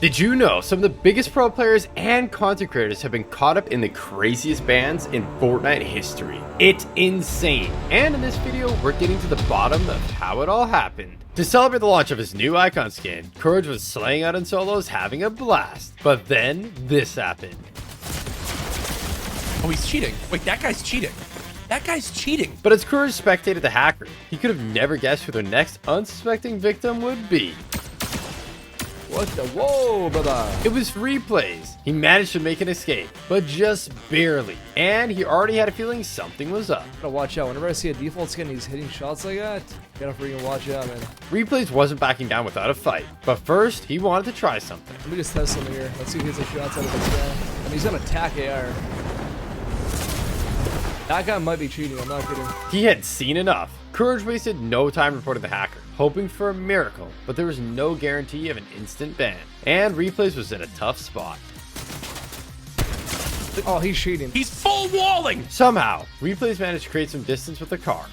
Did you know some of the biggest pro players and content creators have been caught up in the craziest bans in Fortnite history? It's insane. And in this video, we're getting to the bottom of how it all happened. To celebrate the launch of his new icon skin, Courage was slaying out in solos, having a blast. But then this happened. Oh, he's cheating. Wait, that guy's cheating. That guy's cheating. But as Courage spectated the hacker, he could have never guessed who the next unsuspecting victim would be. What the? Whoa, brother. It was Replays. He managed to make an escape, but just barely. And he already had a feeling something was up. Gotta watch out. Whenever I see a default skin, he's hitting shots like that. Gotta freaking watch out, man. Replays wasn't backing down without a fight. But first, he wanted to try something. Let me just test something here. Let's see if he hits a shots out of this guy. And he's gonna attack AR. That guy might be cheating, I'm not kidding. He had seen enough. Courage wasted no time reporting the hacker, hoping for a miracle, but there was no guarantee of an instant ban. And Replays was in a tough spot. Oh, he's cheating. He's full walling. Somehow, Replays managed to create some distance with the car.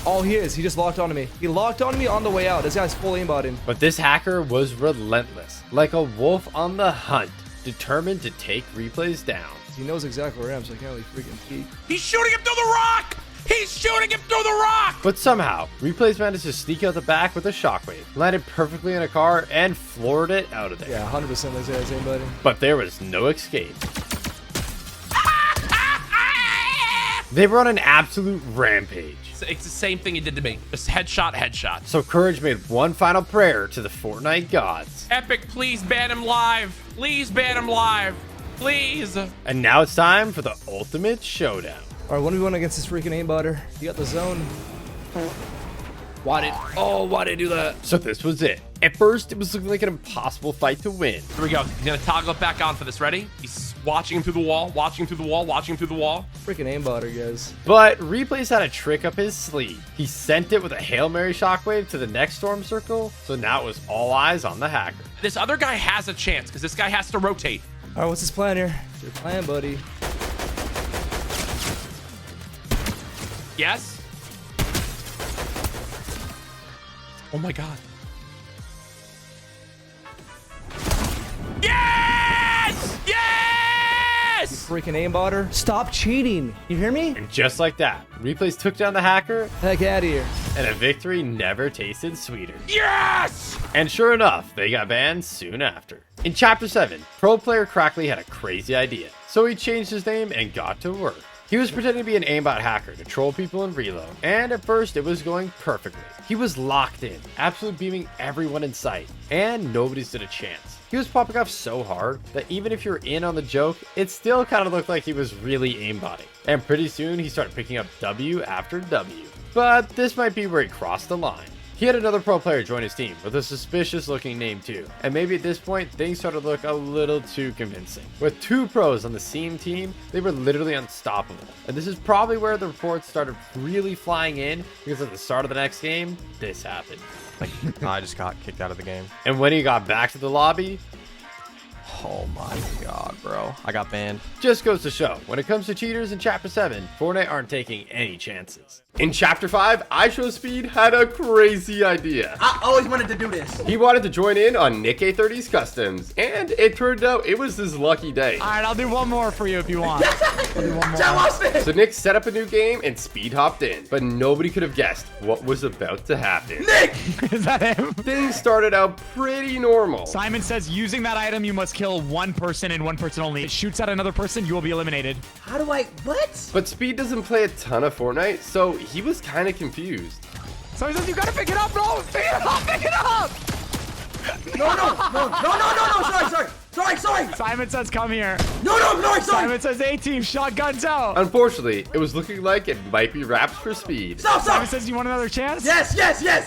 Oh, he is. He just locked onto me. He locked onto me on the way out. This guy's full aimbotting. But this hacker was relentless, like a wolf on the hunt, determined to take Replays down. He knows exactly where I am, so I can't really freaking peek. He's shooting him through the rock. He's shooting him through the rock. But somehow, Replays managed to sneak out the back with a shockwave, landed perfectly in a car, and floored it out of there. Yeah, 100% this guy's aimbotting. But there was no escape. They were on an absolute rampage. It's the same thing he did to me. Just headshot, headshot. So Courage made one final prayer to the Fortnite gods. Epic, please ban him live. Please ban him live. Please. And now it's time for the ultimate showdown. All right, 1v1 against this freaking aimbotter. He got the zone. Why did I do that? So this was it. At first, it was looking like an impossible fight to win. Here we go. He's gonna toggle it back on for this. Ready? He's watching him through the wall, watching him through the wall, watching him through the wall. Freaking aimbotter, guys. But Replays had a trick up his sleeve. He sent it with a Hail Mary shockwave to the next storm circle, so now it was all eyes on the hacker. This other guy has a chance because this guy has to rotate. All right, what's his plan here? What's your plan, buddy? Yes. Oh my god. Yes! Yes! You freaking aimbotter. Stop cheating. You hear me? And just like that, Replays took down the hacker, Heck out of here. and a victory never tasted sweeter. Yes! And sure enough, they got banned soon after. In Chapter 7, pro player Crackley had a crazy idea, so he changed his name and got to work. He was pretending to be an aimbot hacker to troll people and reload, and at first it was going perfectly. He was locked in, absolutely beaming everyone in sight, and nobody stood a chance. He was popping off so hard that even if you're in on the joke, it still kind of looked like he was really aimbotting. And pretty soon he started picking up W after W. But this might be where he crossed the line. He had another pro player join his team with a suspicious looking name too. And maybe at this point, things started to look a little too convincing. With two pros on the same team, they were literally unstoppable. And this is probably where the reports started really flying in, because at the start of the next game, this happened. I just got kicked out of the game. And when he got back to the lobby, Oh my god, bro. I got banned. just goes to show, when it comes to cheaters in Chapter 7, Fortnite aren't taking any chances. In Chapter 5, iShowSpeed had a crazy idea. I always wanted to do this. He wanted to join in on Nick A30's customs, and it turned out it was his lucky day. All right, I'll do one more for you if you want. I'll do one more. John, watch this. So Nick set up a new game and speed hopped in, but nobody could have guessed what was about to happen. Nick! Is that him? Things started out pretty normal. Simon says using that item, you must kill one person and one person only. It shoots at another person, you will be eliminated. How do I, what? But Speed doesn't play a ton of Fortnite, so he was kind of confused. So he says you gotta pick it up, bro. Pick it up, pick it up. No, sorry. Simon says come here. No, sorry. Simon says A-team, shotguns out. Unfortunately, it was looking like it might be wraps for Speed. Stop. Simon says you want another chance? Yes.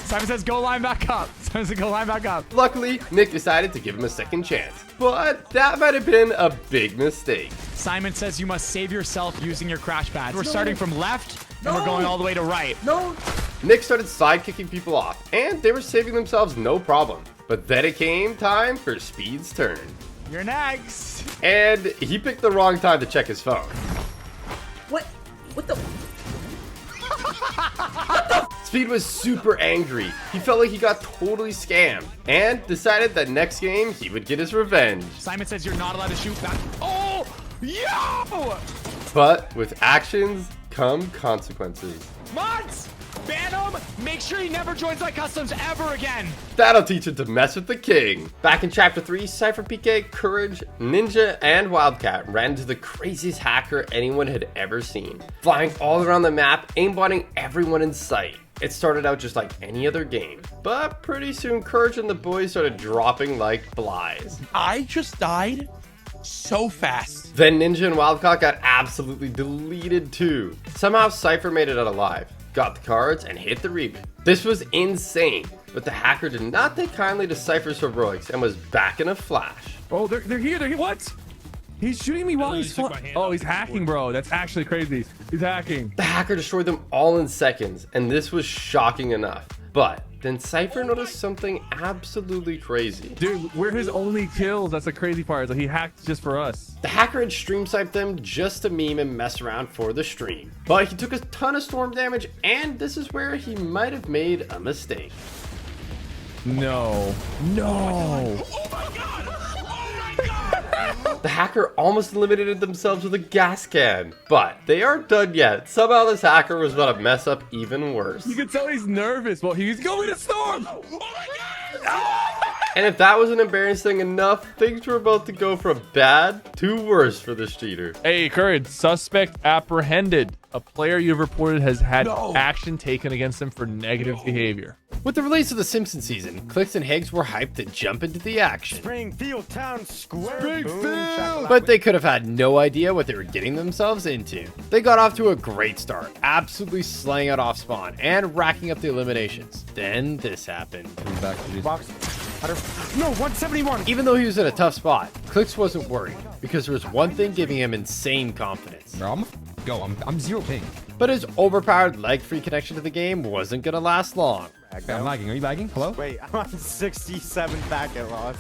Simon says go line back up. Simon says go line back up. Luckily, Nick decided to give him a second chance, but that might have been a big mistake. Simon says you must save yourself using your crash pad. We're starting from left and we're going all the way to right. No. Nick started sidekicking people off, and they were saving themselves no problem. But then it came time for Speed's turn. You're next. And he picked the wrong time to check his phone. What the? Speed was super angry. He felt like he got totally scammed and decided that next game he would get his revenge. Simon says you're not allowed to shoot back. Oh, yo! But with actions come consequences. Mods, ban him. Make sure he never joins my customs ever again. That'll teach him to mess with the king. Back in chapter 3, Cipher, PK, Courage, Ninja, and Wildcat ran into the craziest hacker anyone had ever seen. Flying all around the map, aimbotting everyone in sight. It started out just like any other game, but pretty soon Courage and the boys started dropping like flies. I just died so fast. Then Ninja and Wildcat got absolutely deleted too. Somehow Cipher made it out alive, got the cards, and hit the reboot. This was insane, but the hacker did not take kindly to Cipher's heroics and was back in a flash. Oh, they're here. They're here. What? He's shooting me while he's oh, he's hacking, bro. That's actually crazy. He's hacking. The hacker destroyed them all in seconds, and this was shocking enough. But then Cipher noticed something absolutely crazy. Dude, we're his only kills. That's the crazy part. Like, he hacked just for us. The hacker had stream sniped them just to meme and mess around for the stream. But he took a ton of storm damage, and this is where he might have made a mistake. No. No. The hacker almost eliminated themselves with a gas can, but they aren't done yet. Somehow this hacker was about to mess up even worse. You can tell he's nervous. Well, he's going to storm. Oh my God. And if that wasn't embarrassing enough, things were about to go from bad to worse for this cheater. Hey, Courage. Suspect apprehended. A player you've reported has had action taken against him for negative behavior. With the release of the Simpsons season, Clix and Higgs were hyped to jump into the action. Springfield Town Square. Springfield! But they could have had no idea what they were getting themselves into. They got off to a great start, absolutely slaying out off spawn and racking up the eliminations. Then this happened. Back to these. Box. No, 171. Even though he was in a tough spot, Clix wasn't worried because there was one thing giving him insane confidence. Bro, I'm zero ping. But his overpowered lag-free connection to the game wasn't gonna last long. I'm lagging. Are you lagging? Hello? Wait, I'm on 67 packet loss.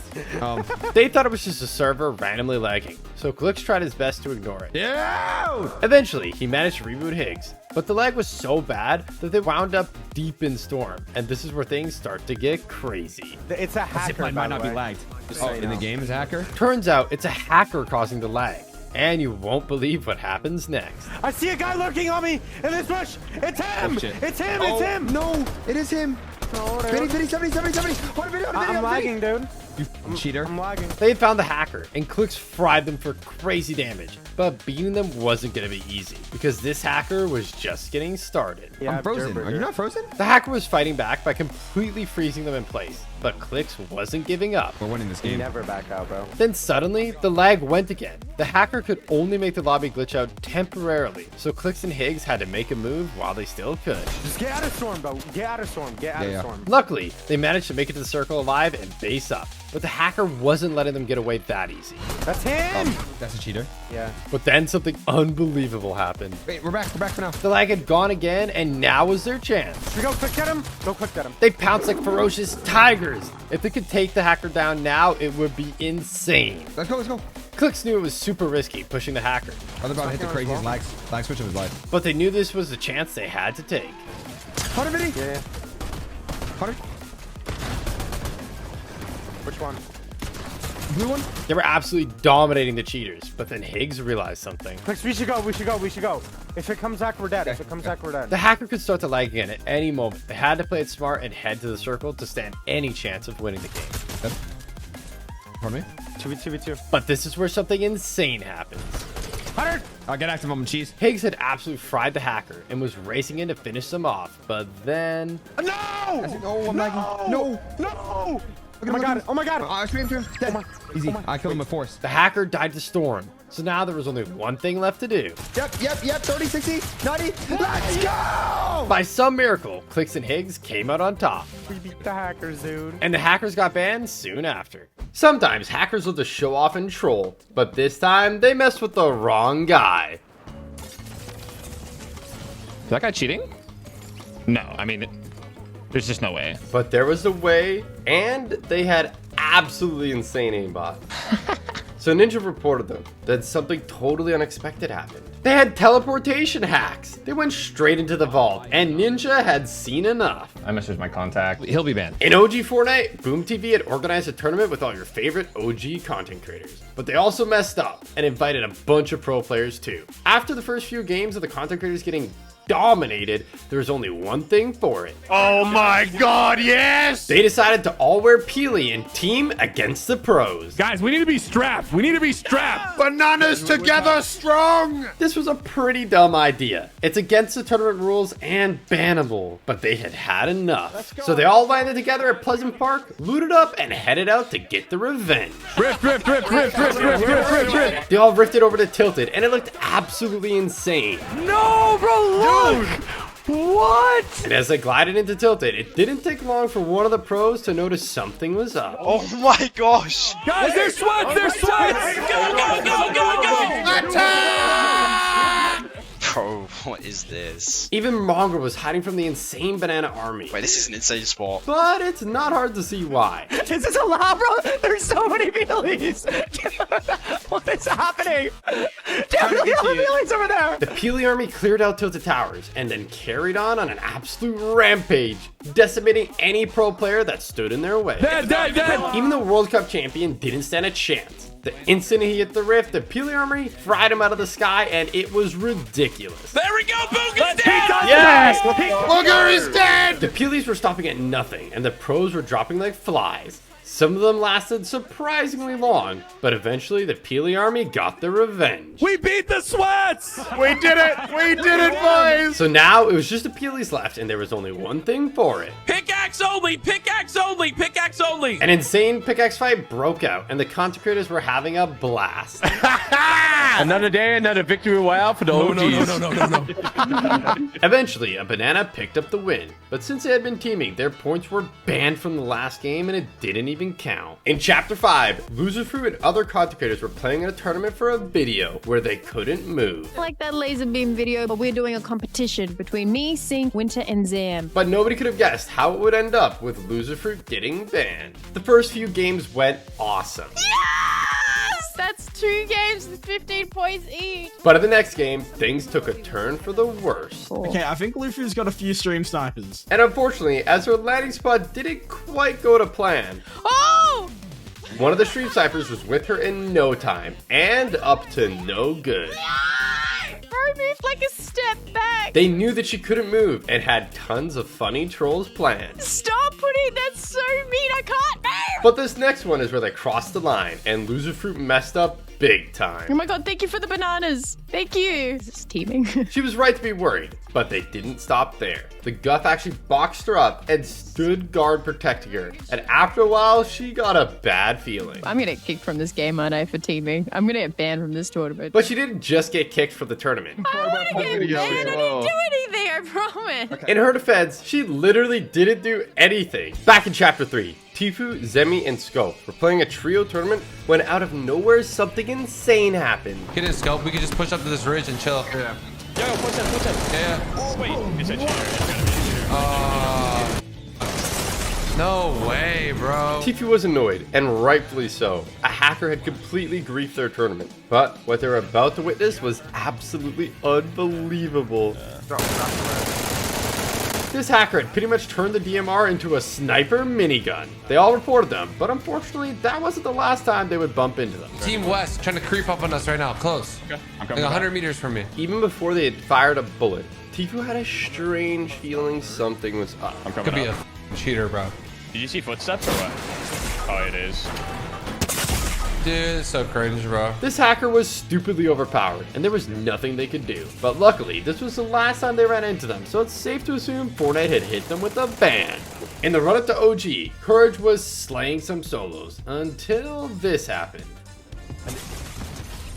They thought it was just a server randomly lagging, so Clix tried his best to ignore it. Yeah! Eventually, he managed to reboot Higgs, but the lag was so bad that they wound up deep in Storm, and this is where things start to get crazy. It's a hacker, Zipline might not be lagged. Oh, in the game is a hacker? Turns out it's a hacker causing the lag, and you won't believe what happens next. I see a guy lurking on me in this bush. It's him. Oh, shit. It's him. It's him. No, it is him. No, 70. I'm lagging, dude. You cheater. I'm lagging. They had found the hacker, and Clix fried them for crazy damage, but beating them wasn't going to be easy, because this hacker was just getting started. Yeah, I'm frozen. Are you not frozen? The hacker was fighting back by completely freezing them in place, but Clix wasn't giving up. We're winning this game. Never back out, bro. Then suddenly, the lag went again. The hacker could only make the lobby glitch out temporarily, so Clix and Higgs had to make a move while they still could. Just get out of storm, bro. Get out of storm. Get out of storm. Luckily, they managed to make it to the circle alive and base up, but the hacker wasn't letting them get away that easy. That's him. That's a cheater. Yeah. But then something unbelievable happened. Wait, we're back for now. The lag had gone again, and now was their chance. Should we go quick at him? Go quick at him. They pounced like ferocious tigers. If they could take the hacker down now, it would be insane. Let's go. Clix knew it was super risky pushing the hacker, They're about to hit the craziest lag switch of his life. but they knew this was the chance they had to take. 150? Yeah. 100? Which one? Blue one? They were absolutely dominating the cheaters, but then Higgs realized something. Clix, we should go. If it comes back, we're dead. The hacker could start to lag again at any moment. They had to play it smart and head to the circle to stand any chance of winning the game. Yep. Pardon me? 2v2. But this is where something insane happens. 100. I'll get active on cheese. Higgs had absolutely fried the hacker and was racing in to finish them off, but then... No! Oh, I'm lagging. No! Oh my god! Oh my god! I screamed to him. Dead. Easy. I killed him with force. The hacker died to Storm, so now there was only one thing left to do. Yep. 30, 60, 90. Let's go! By some miracle, Clix and Higgs came out on top, We beat the hackers, dude. and the hackers got banned soon after. Sometimes hackers will just show off and troll, but this time they messed with the wrong guy. Is that guy cheating? No, I mean, there's just no way. But there was a way, and they had absolutely insane aimbot. So Ninja reported them. Then something totally unexpected happened. They had teleportation hacks. They went straight into the vault, and Ninja had seen enough. I messaged my contact. He'll be banned. In OG Fortnite, Boom TV had organized a tournament with all your favorite OG content creators. But they also messed up and invited a bunch of pro players too. After the first few games of the content creators getting dominated, there was only one thing for it. Oh my god, yes! They decided to all wear Peely and team against the pros. Guys, we need to be strapped. We need to be strapped. Bananas together strong! This was a pretty dumb idea. It's against the tournament rules and bannable, but they had had enough. So they all landed together at Pleasant Park, looted up, and headed out to get the revenge. Rift. They all rifted over to Tilted, and it looked absolutely insane. No, bro, look. What? And as they glided into Tilted, it didn't take long for one of the pros to notice something was up. Oh my gosh! Guys, they're sweats. They're sweats. Bro, what is this? Even Mongrel was hiding from the insane banana army. Wait, this is an insane spot. But it's not hard to see why. Is this allowed, bro? There's so many Peelies. What is happening? Damn, look at all the Peelies over there. The Peely army cleared out Tilted Towers and then carried on an absolute rampage, decimating any pro player that stood in their way. Dead. Even the World Cup champion didn't stand a chance. The instant he hit the rift, the Peely army fried him out of the sky, and it was ridiculous. There we go. Boogie's dead. Yes! Booger is dead! The Peelies were stopping at nothing, and the pros were dropping like flies. Some of them lasted surprisingly long, but eventually the Peely army got their revenge. We beat the sweats. We did it! We did it, boys! So now it was just the Peelies left, and there was only one thing for it. Pickaxe only. Pickaxe only. Pickaxe only. An insane pickaxe fight broke out, and the content creators were having a blast. Another day, another victory royale for the OGs. No. Eventually, a banana picked up the win, but since they had been teaming, their points were banned from the last game, and it didn't even count. In Chapter 5, Loser Fruit and other content creators were playing in a tournament for a video where they couldn't move. Like that laser beam video, but we're doing a competition between me, Sink, Winter, and Zam. But nobody could have guessed how it would end up with Loser Fruit getting banned. The first few games went awesome. Yes! That's 2 games with 15 points each. But in the next game, things took a turn for the worse. Okay, I think Luffy's got a few stream snipers. And unfortunately, as her landing spot didn't quite go to plan, Oh! one of the stream snipers was with her in no time, and up to no good. Bro moved like a step back. They knew that she couldn't move and had tons of funny trolls planned. Stop putting that so mean. I can't move. But this next one is where they crossed the line, and Loser Fruit messed up big Oh time. my god, thank you for the bananas. Thank you. Is this teaming? She was right to be worried, but they didn't stop there. The Guff actually boxed her up and stood guard protecting her, and after a while, she got a bad feeling. I'm gonna get kicked from this game, aren't I, for teaming? I'm gonna get banned from this tournament. But she didn't just get kicked from the tournament. I don't wanna get banned. I didn't do anything, I promise. In her defense, she literally didn't do anything. Back in Chapter 3, Tifu, Zemi, and Scope were playing a trio tournament when out of nowhere something insane happened. Get in, Scope. We can just push up to this ridge and chill. Yo, push that. Yeah. Wait, it's a cheater. It's gotta be a cheater. No way, bro. Tifu was annoyed, and rightfully so. A hacker had completely griefed their tournament. But what they were about to witness was absolutely unbelievable. This hacker had pretty much turned the DMR into a sniper minigun. They all reported them, but unfortunately, that wasn't the last time they would bump into them. Team West trying to creep up on us right now. Close. Okay, I'm Like coming. 100 meters from me. Even before they had fired a bullet, Tifu had a strange feeling something was up. I'm coming. Could be up. a cheater, bro. Did you see footsteps or what? Oh, it is. Dude, it's so cringe, bro. This hacker was stupidly overpowered, and there was nothing they could do. But luckily, this was the last time they ran into them, so it's safe to assume Fortnite had hit them with a ban. In the run-up to OG, Courage was slaying some solos, until this happened.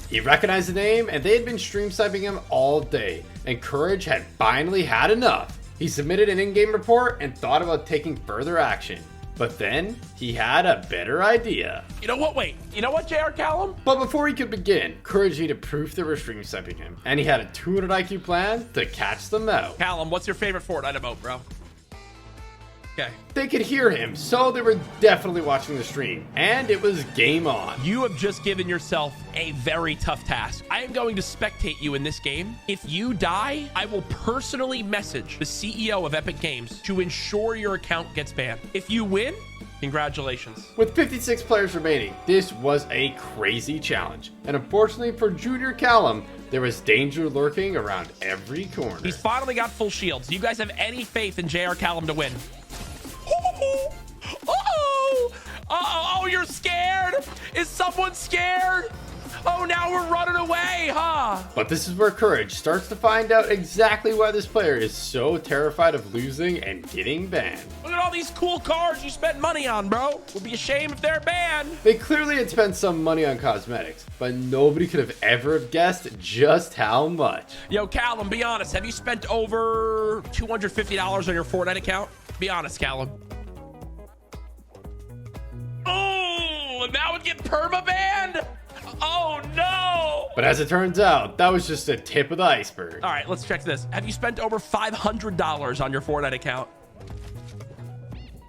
He recognized the name, and they had been stream sniping him all day, and Courage had finally had enough. He submitted an in-game report and thought about taking further action. But then, he had a better idea. You know what? Wait. You know what, JR Callum? But before he could begin, Courage needed proof they were stream sniping him, and he had a 200 IQ plan to catch them out. Callum, what's your favorite Fortnite emote, bro? Okay. They could hear him, so they were definitely watching the stream, and it was game on. You have just given yourself a very tough task. I am going to spectate you in this game. If you die, I will personally message the CEO of Epic Games to ensure your account gets banned. If you win, congratulations. With 56 players remaining, this was a crazy challenge. And unfortunately for Junior Callum, there was danger lurking around every corner. He's finally got full shields. Do you guys have any faith in JR Callum to win? Oh, you're scared? Is someone scared? Oh, now we're running away, huh? But this is where Courage starts to find out exactly why this player is so terrified of losing and getting banned. Look at all these cool cars you spent money on, bro. Would be a shame if they're banned. They clearly had spent some money on cosmetics, but nobody could have ever guessed just how much. Yo, Callum, be honest. Have you spent over $250 on your Fortnite account? Be honest, Callum. Oh, and that would get perma-banned? Oh, no. But as it turns out, that was just a tip of the iceberg. All right, let's check this. Have you spent over $500 on your Fortnite account?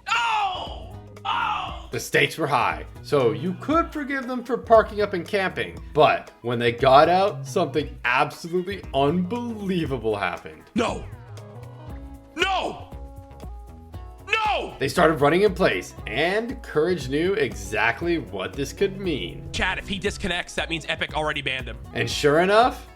Oh! Oh! The stakes were high, so you could forgive them for parking up and camping. But when they got out, something absolutely unbelievable happened. No! No! No! They started running in place, and Courage knew exactly what this could mean. Chad, if he disconnects, that means Epic already banned him. And sure enough,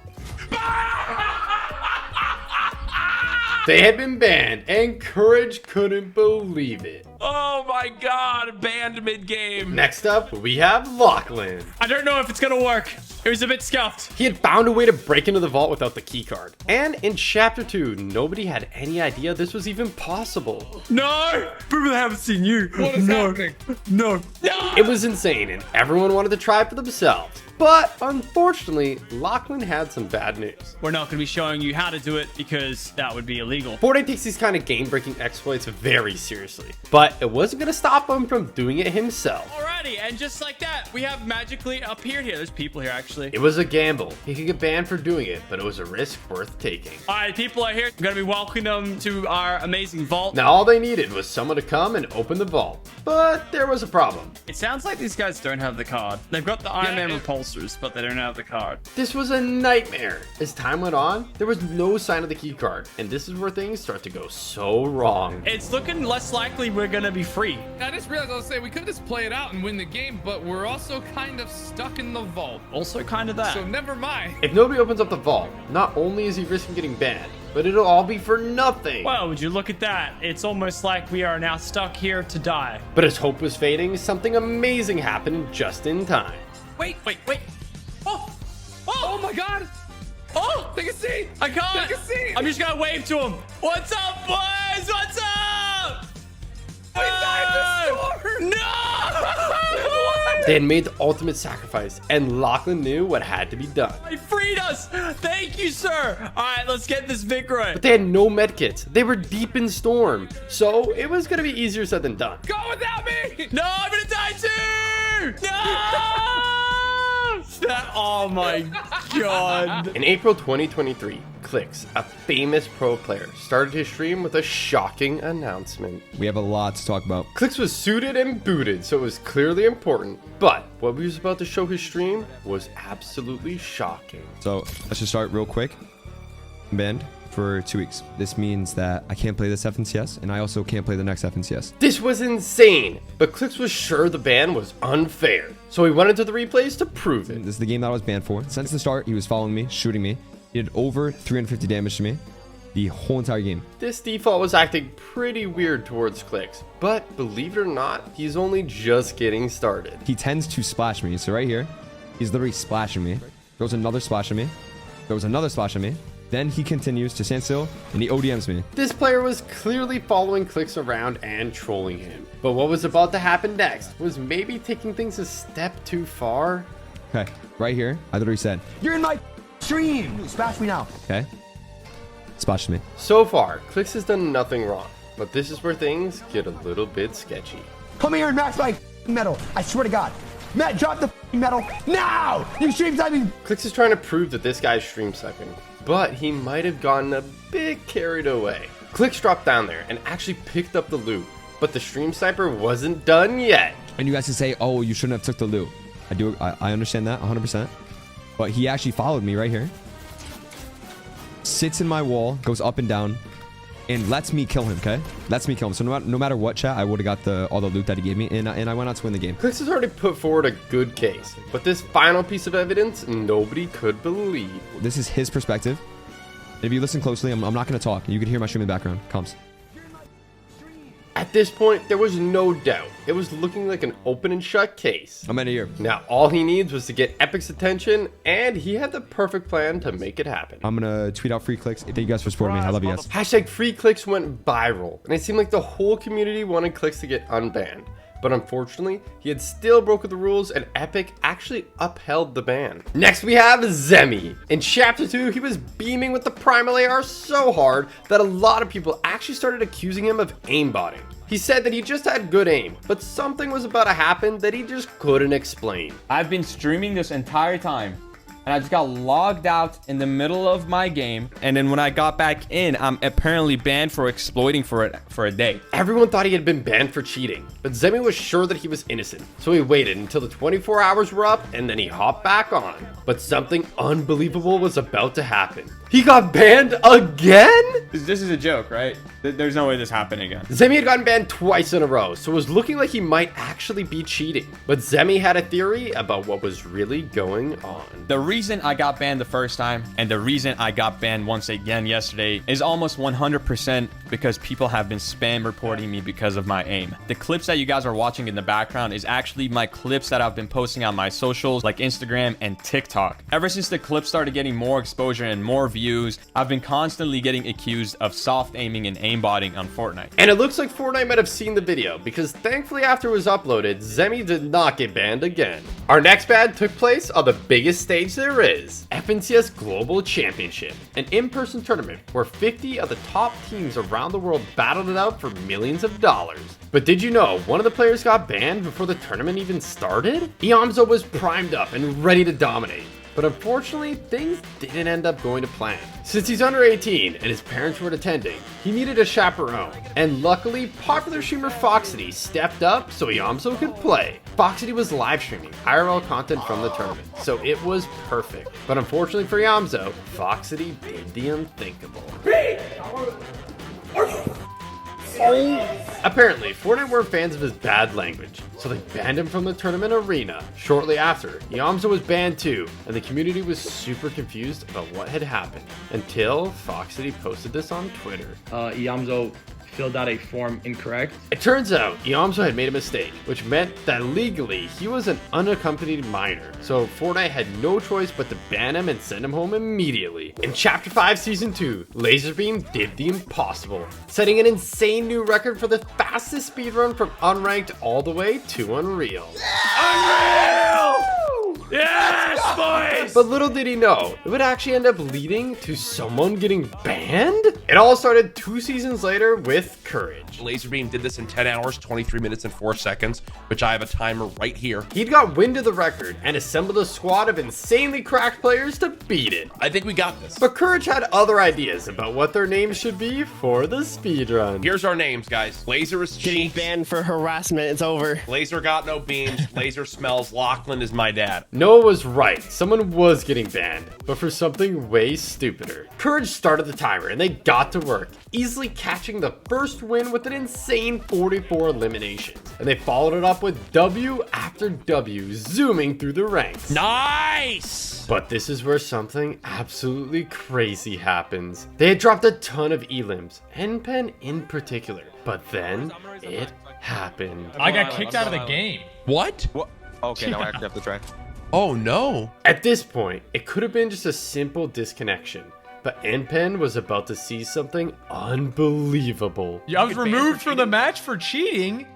they had been banned, and Courage couldn't believe it. Oh my god, banned mid-game. Next up, we have Lachlan. I don't know if it's gonna work. It was a bit scuffed. He had found a way to break into the vault without the keycard. And in Chapter 2, nobody had any idea this was even possible. No! People haven't seen you. What is happening? No. It was insane, and everyone wanted to try it for themselves. But unfortunately, Lachlan had some bad news. We're not going to be showing you how to do it because that would be illegal. Fortnite takes these kind of game-breaking exploits very seriously, but it wasn't going to stop him from doing it himself. Alrighty, and just like that, we have magically appeared here. There's people here, actually. It was a gamble. He could get banned for doing it, but it was a risk worth taking. Alright, people are here. I'm going to be welcoming them to our amazing vault. Now, all they needed was someone to come and open the vault, but there was a problem. It sounds like these guys don't have the card. They've got the Iron Man repulsors, but they don't have the card. This was a nightmare. As time went on, there was no sign of the key card, and this is where things start to go so wrong. It's looking less likely we're gonna be free. I just realized I was saying we could just play it out and win the game, but we're also kind of stuck in the vault. Also kind of that. So never mind. If nobody opens up the vault, not only is he risking getting banned, but it'll all be for nothing. Well, would you look at that? It's almost like we are now stuck here to die. But as hope was fading, something amazing happened just in time. Wait. Oh my god! Oh! Take a seat! I can't! Take a seat! I'm just gonna wave to him. What's up, boys? What's up? We died in the storm! No! They had made the ultimate sacrifice, and Lachlan knew what had to be done. He freed us! Thank you, sir! Alright, let's get this victory. But they had no medkits. They were deep in storm, so it was gonna be easier said than done. Go without me! No, I'm gonna die too! No! Oh my god. In April 2023, Clix, a famous pro player, started his stream with a shocking announcement. We have a lot to talk about. Clix was suited and booted, so it was clearly important, but what he was about to show his stream was absolutely shocking. So let's just start real quick. Banned for 2 weeks. This means that I can't play this FNCS, and I also can't play the next FNCS. This was insane, but Clix was sure the ban was unfair, so he went into the replays to prove it. This is the game that I was banned for. Since the start, he was following me, shooting me. He did over 350 damage to me the whole entire game. This default was acting pretty weird towards Clix, but believe it or not, he's only just getting started. He tends to splash me. So right here, he's literally splashing me. Throws another splash at me. Throws another splash at me. Then he continues to stand still and he ODMs me. This player was clearly following Clix around and trolling him. But what was about to happen next was maybe taking things a step too far. Okay, right here, I literally said, "You're in my stream! Smash me now!" Okay, splashed me. So far, Clix has done nothing wrong, but this is where things get a little bit sketchy. Come here and max my metal. I swear to God. Matt, drop the metal now! You stream sniping! Clix is trying to prove that this guy's stream sniping, but he might have gotten a bit carried away. Clix dropped down there and actually picked up the loot, But the stream sniper wasn't done yet. And you guys can say, oh, you shouldn't have took the loot. I understand that 100%. But he actually followed me right here. Sits in my wall, goes up and down, and lets me kill him, okay? Lets me kill him. So no matter what, chat, I would have got all the loot that he gave me, and I went on to win the game. Clix has already put forward a good case, but this final piece of evidence, nobody could believe. This is his perspective. And if you listen closely, I'm not going to talk. You can hear my stream in the background. Comes. At this point, there was no doubt. It was looking like an open and shut case. I'm in here. Now, all he needs was to get Epic's attention, and he had the perfect plan to make it happen. I'm going to tweet out free Clix. Thank you guys for supporting me. I love you guys. Hashtag free Clix went viral, and it seemed like the whole community wanted Clix to get unbanned. But unfortunately, he had still broken the rules, and Epic actually upheld the ban. Next, we have Zemi. In Chapter 2, he was beaming with the Primal AR so hard that a lot of people actually started accusing him of aimbotting. He said that he just had good aim, but something was about to happen that he just couldn't explain. I've been streaming this entire time, and I just got logged out in the middle of my game. And then when I got back in, I'm apparently banned for exploiting for a day. Everyone thought he had been banned for cheating, but Zemi was sure that he was innocent. So he waited until the 24 hours were up, and then he hopped back on. But something unbelievable was about to happen. He got banned again? This is a joke, right? There's no way this happened again. Zemi had gotten banned twice in a row, so it was looking like he might actually be cheating. But Zemi had a theory about what was really going on. The reason I got banned the first time and the reason I got banned once again yesterday is almost 100% because people have been spam reporting me because of my aim. The clips that you guys are watching in the background is actually my clips that I've been posting on my socials like Instagram and TikTok. Ever since the clips started getting more exposure and more views, I've been constantly getting accused of soft aiming and aimbotting on Fortnite. And it looks like Fortnite might have seen the video, because thankfully after it was uploaded, Zemi did not get banned again. Our next ban took place on the biggest stage there is, FNCS Global Championship, an in-person tournament where 50 of the top teams around the world battled it out for millions of dollars. But did you know one of the players got banned before the tournament even started? Iamzo was primed up and ready to dominate. But unfortunately, things didn't end up going to plan. Since he's under 18 and his parents weren't attending, he needed a chaperone. And luckily, popular streamer Foxity stepped up so Iamzo could play. Foxity was live streaming IRL content from the tournament, so it was perfect. But unfortunately for Iamzo, Foxity did the unthinkable. Apparently, Fortnite weren't fans of his bad language, so they banned him from the tournament arena. Shortly after, Iamzo was banned too, and the community was super confused about what had happened, until Foxity posted this on Twitter. Iamzo filled out a form incorrect. It turns out Iamzo had made a mistake, which meant that legally he was an unaccompanied minor, so Fortnite had no choice but to ban him and send him home immediately. In Chapter 5 Season 2, Laserbeam did the impossible, setting an insane new record for the fastest speedrun from unranked all the way to Unreal. Unreal! Yes, boys! But little did he know, it would actually end up leading to someone getting banned? It all started 2 seasons later with Courage. Laserbeam did this in 10 hours, 23 minutes, and 4 seconds, which I have a timer right here. He'd got wind of the record and assembled a squad of insanely cracked players to beat it. I think we got this. But Courage had other ideas about what their names should be for the speedrun. Here's our names, guys. Laser is getting banned for harassment. It's over. Laser got no beams. Laser smells. Lachlan is my dad. Noah was right. Someone was getting banned, but for something way stupider. Courage started the timer and they got to work, easily catching the first win with an insane 44 eliminations. And they followed it up with W after W, zooming through the ranks. Nice! But this is where something absolutely crazy happens. They had dropped a ton of elims, NPen in particular, but then it happened. I got kicked out of the game. What? Okay, now I actually have to try. Oh no. At this point, it could have been just a simple disconnection, but NPen was about to see something unbelievable. Yeah, I was removed from the match for cheating.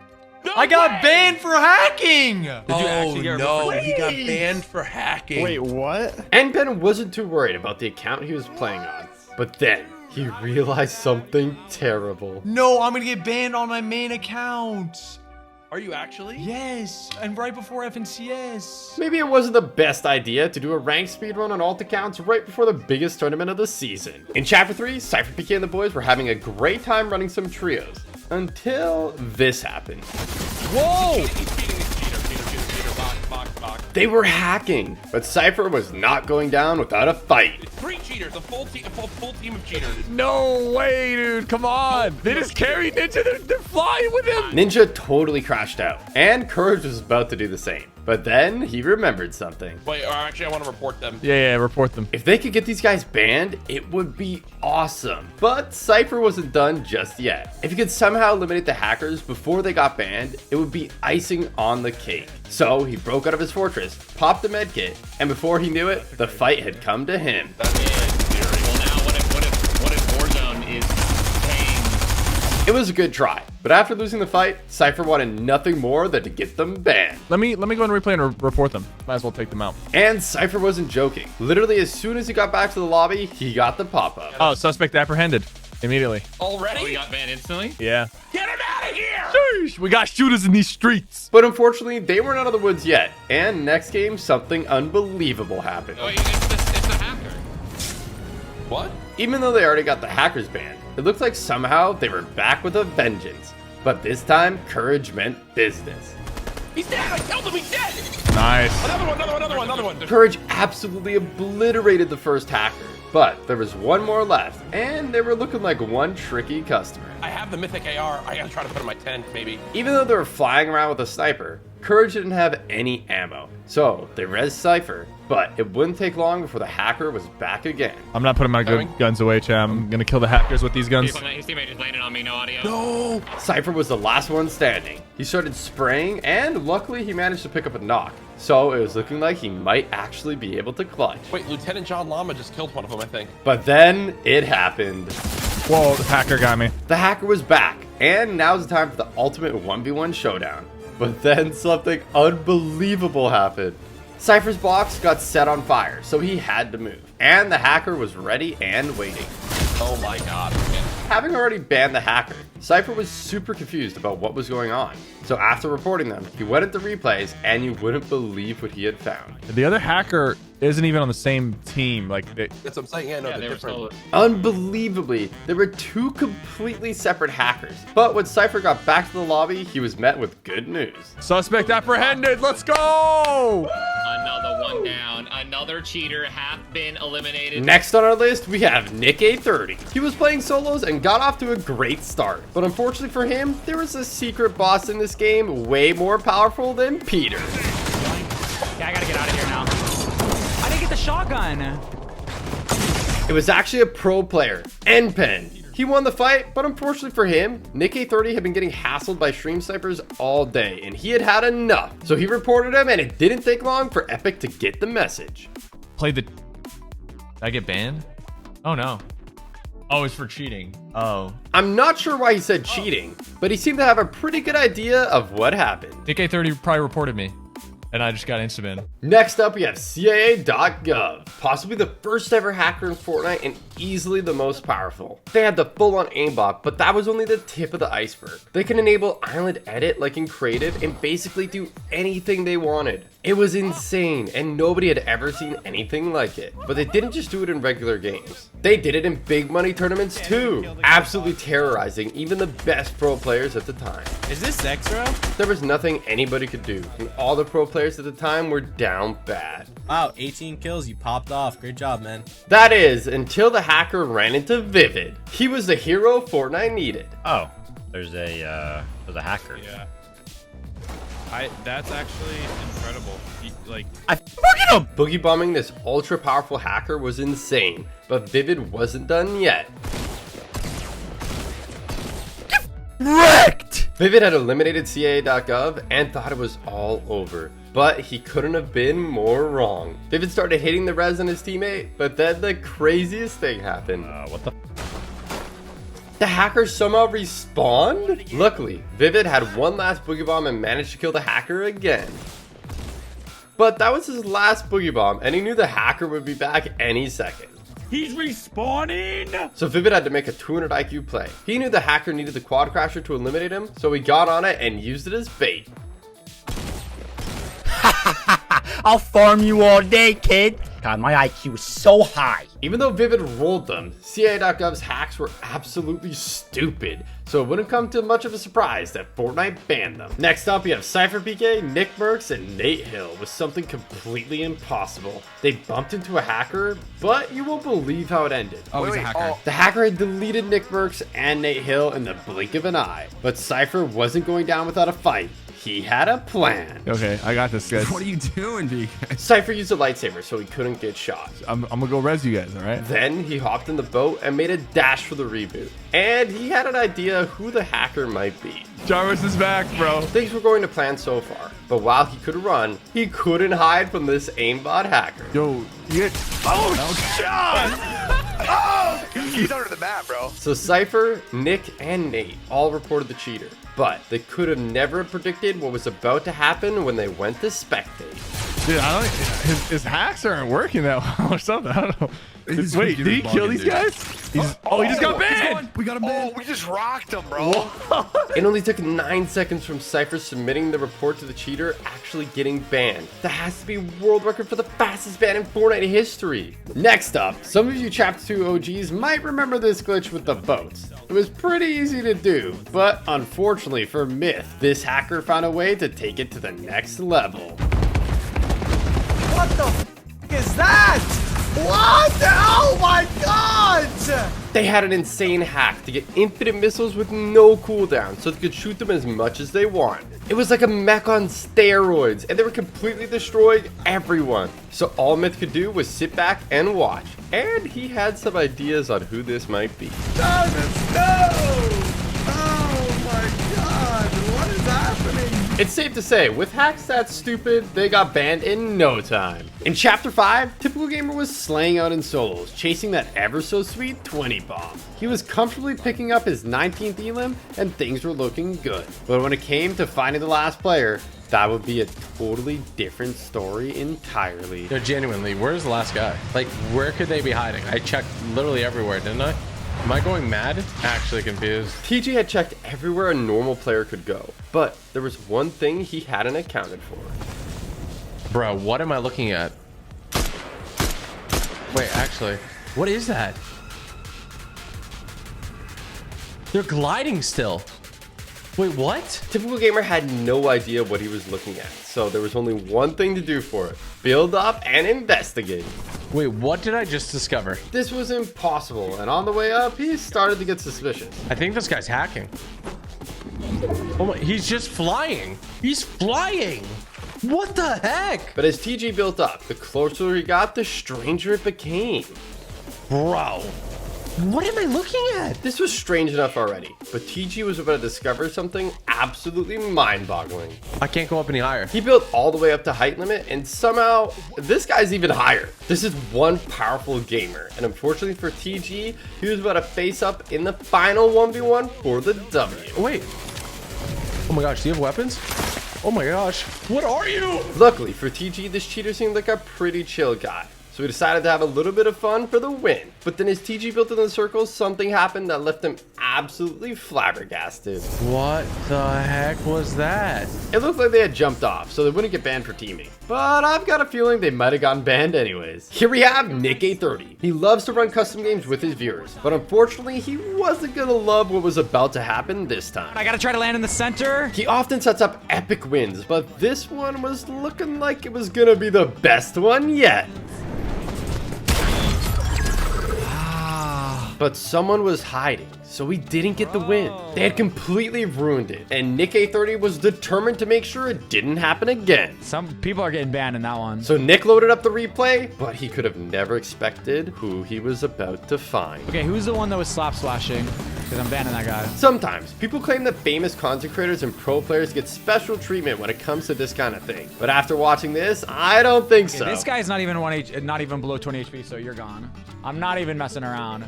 No I got banned for hacking. Did you actually get removed? He got banned for hacking. Wait, what? NPen wasn't too worried about the account he was playing on, but then he realized something terrible. No, I'm gonna get banned on my main account. Are you actually? Yes, and right before FNCS. Maybe it wasn't the best idea to do a ranked speedrun on alt accounts right before the biggest tournament of the season. In Chapter 3, Cipher PK and the boys were having a great time running some trios. Until this happened. Whoa! They were hacking, but Cipher was not going down without a fight. 3 cheaters, a full team of cheaters. No way, dude. Come on. They just carried Ninja. They're flying with him. Ninja totally crashed out, and Courage was about to do the same. But then he remembered something. Wait, actually, I want to report them. Yeah, report them. If they could get these guys banned, it would be awesome. But Cipher wasn't done just yet. If he could somehow eliminate the hackers before they got banned, it would be icing on the cake. So he broke out of his fortress, popped a medkit, and before he knew it, the fight had come to him. Well, now what if Warzone is paying? It was a good try, but after losing the fight, Cipher wanted nothing more than to get them banned. Let me go and replay and report them. Might as well take them out. And Cipher wasn't joking. Literally, as soon as he got back to the lobby, he got the pop-up. Oh, suspect apprehended immediately. Already? Oh, he got banned instantly? Yeah. Get him out of here! Sheesh, we got shooters in these streets. But unfortunately, they weren't out of the woods yet. And next game, something unbelievable happened. Oh, it's a hacker. What? Even though they already got the hackers banned, it looked like somehow they were back with a vengeance. But this time, Courage meant business. He's dead! I killed him! He's dead! Nice. Another one. Courage absolutely obliterated the first hacker. But there was one more left, and they were looking like one tricky customer. I have the mythic AR. I gotta try to put in my tent, maybe. Even though they were flying around with a sniper, Courage didn't have any ammo. So they res Cipher, but it wouldn't take long before the hacker was back again. I'm not putting my good guns away, Cham. I'm gonna kill the hackers with these guns. His teammate just landed on me, no audio. No! Cipher was the last one standing. He started spraying, and luckily he managed to pick up a knock. So it was looking like he might actually be able to clutch. Wait, Lieutenant John Llama just killed one of them, I think. But then it happened. Whoa, the hacker got me. The hacker was back, and now's the time for the ultimate 1v1 showdown. But then something unbelievable happened. Cipher's box got set on fire, so he had to move. And the hacker was ready and waiting. Oh my god. Having already banned the hacker, Cipher was super confused about what was going on. So after reporting them, he went into replays, and you wouldn't believe what he had found. The other hacker isn't even on the same team. Like, That's what I'm saying. Yeah, no, they're different. Unbelievably, there were two completely separate hackers. But when Cipher got back to the lobby, he was met with good news. Suspect apprehended. Let's go! Another one down. Another cheater half been eliminated. Next on our list, we have Nick A30. He was playing solos and got off to a great start. But unfortunately for him, there was a secret boss in this game way more powerful than Peter. Yeah, I gotta get out of here now. I didn't get the shotgun. It was actually a pro player, N-Pen. He won the fight, but unfortunately for him, Nick A30 had been getting hassled by stream snipers all day, and he had had enough. So he reported him, and it didn't take long for Epic to get the message. Did I get banned? Oh no. Oh, it's for cheating. Oh. I'm not sure why he said cheating, but he seemed to have a pretty good idea of what happened. Nick A30 probably reported me, and I just got insta-banned. Next up, we have CIA.gov, possibly the first ever hacker in Fortnite and easily the most powerful. They had the full-on aimbot, but that was only the tip of the iceberg. They can enable island edit like in creative and basically do anything they wanted. It was insane, and nobody had ever seen anything like it. But they didn't just do it in regular games. They did it in big money tournaments too, absolutely terrorizing even the best pro players at the time. Is this extra? There was nothing anybody could do, and all the pro players at the time were down bad. Wow, 18 kills, you popped off. Great job, man. That is, until the hacker ran into Vivid. He was the hero Fortnite needed. Oh, there's a hacker. Yeah. That's actually incredible. Boogie bombing this ultra powerful hacker was insane, but Vivid wasn't done yet. Wrecked! Vivid had eliminated CIA.gov and thought it was all over, but he couldn't have been more wrong. Vivid started hitting the res on his teammate, but then the craziest thing happened. What the? The hacker somehow respawned? Luckily, Vivid had one last boogie bomb and managed to kill the hacker again. But that was his last boogie bomb, and he knew the hacker would be back any second. He's respawning. So Vivid had to make a 200 IQ play. He knew the hacker needed the quad crasher to eliminate him, so he got on it and used it as bait. I'll farm you all day, kid. God, my IQ is so high. Even though Vivid rolled them, CIA.gov's hacks were absolutely stupid, so it wouldn't come to much of a surprise that Fortnite banned them. Next up, you have Cipher PK, Nick Merckx, and Nate Hill with something completely impossible. They bumped into a hacker, but you won't believe how it ended. Oh, he's a hacker. The hacker had deleted Nick Merckx and Nate Hill in the blink of an eye, but Cipher wasn't going down without a fight. He had a plan. Okay, I got this, guys. What are you doing, BK? Cipher used a lightsaber so he couldn't get shot. I'm gonna go res you guys, all right? Then he hopped in the boat and made a dash for the reboot. And he had an idea who the hacker might be. Jarvis is back, bro. Things were going to plan so far, but while he could run, he couldn't hide from this aimbot hacker. Yo, you get... Oh, shot! Oh! He's under the map, bro. So Cipher, Nick, and Nate all reported the cheater, but they could have never predicted what was about to happen when they went to spectate. Dude, I don't... His hacks aren't working that well or something. I don't know. Wait, did he kill these guys? He just got banned! We got him banned. Oh, we just rocked him, bro. It only took 9 seconds from Cipher submitting the report to the cheater actually getting banned. That has to be world record for the fastest ban in Fortnite history. Next up, some of you Chapter 2 OGs might remember this glitch with the boats. It was pretty easy to do, but unfortunately for Myth, this hacker found a way to take it to the next level. What the f is that? What? Oh my god! They had an insane hack to get infinite missiles with no cooldown, so they could shoot them as much as they want. It was like a mech on steroids, and they were completely destroying everyone. So all Myth could do was sit back and watch. And he had some ideas on who this might be. Jarvis, no! Oh my god, what is happening? It's safe to say, with hacks that stupid, they got banned in no time. In Chapter 5, Typical Gamer was slaying out in solos, chasing that ever so sweet 20 bomb. He was comfortably picking up his 19th elim, and things were looking good. But when it came to finding the last player, that would be a totally different story entirely. No, genuinely, where's the last guy? Like, where could they be hiding? I checked literally everywhere, didn't I? Am I going mad? Actually confused. TG had checked everywhere a normal player could go, but there was one thing he hadn't accounted for. Bro, what am I looking at? Wait, actually, what is that? They're gliding still. Wait, what? Typical Gamer had no idea what he was looking at, so there was only one thing to do for it. Build up and investigate. Wait, what did I just discover? This was impossible, and on the way up, he started to get suspicious. I think this guy's hacking. Oh my, he's just flying. He's flying. What the heck? But as TG built up, the closer he got, the stranger it became. Bro, what am I looking at? This was strange enough already, but TG was about to discover something absolutely mind-boggling. I can't go up any higher. He built all the way up to height limit, and somehow, this guy's even higher. This is one powerful gamer, and unfortunately for TG, he was about to face up in the final 1v1 for the W. Wait. Oh my gosh, do you have weapons? Oh my gosh, what are you? Luckily for TG, this cheater seemed like a pretty chill guy. So he decided to have a little bit of fun for the win. But then as TG built in the circle, something happened that left him absolutely flabbergasted. What the heck was that? It looked like they had jumped off, so they wouldn't get banned for teaming. But I've got a feeling they might have gotten banned anyways. Here we have Nick A30. He loves to run custom games with his viewers, but unfortunately, he wasn't gonna love what was about to happen this time. I gotta try to land in the center. He often sets up epic wins, but this one was looking like it was gonna be the best one yet. But someone was hiding, so he didn't get the win. They had completely ruined it, and Nick A30 was determined to make sure it didn't happen again. Some people are getting banned in that one. So Nick loaded up the replay, but he could have never expected who he was about to find. Okay, who's the one that was slap splashing? Because I'm banning that guy. Sometimes, people claim that famous content creators and pro players get special treatment when it comes to this kind of thing. But after watching this, I don't think so. This guy's not even not even below 20 HP, so you're gone. I'm not even messing around.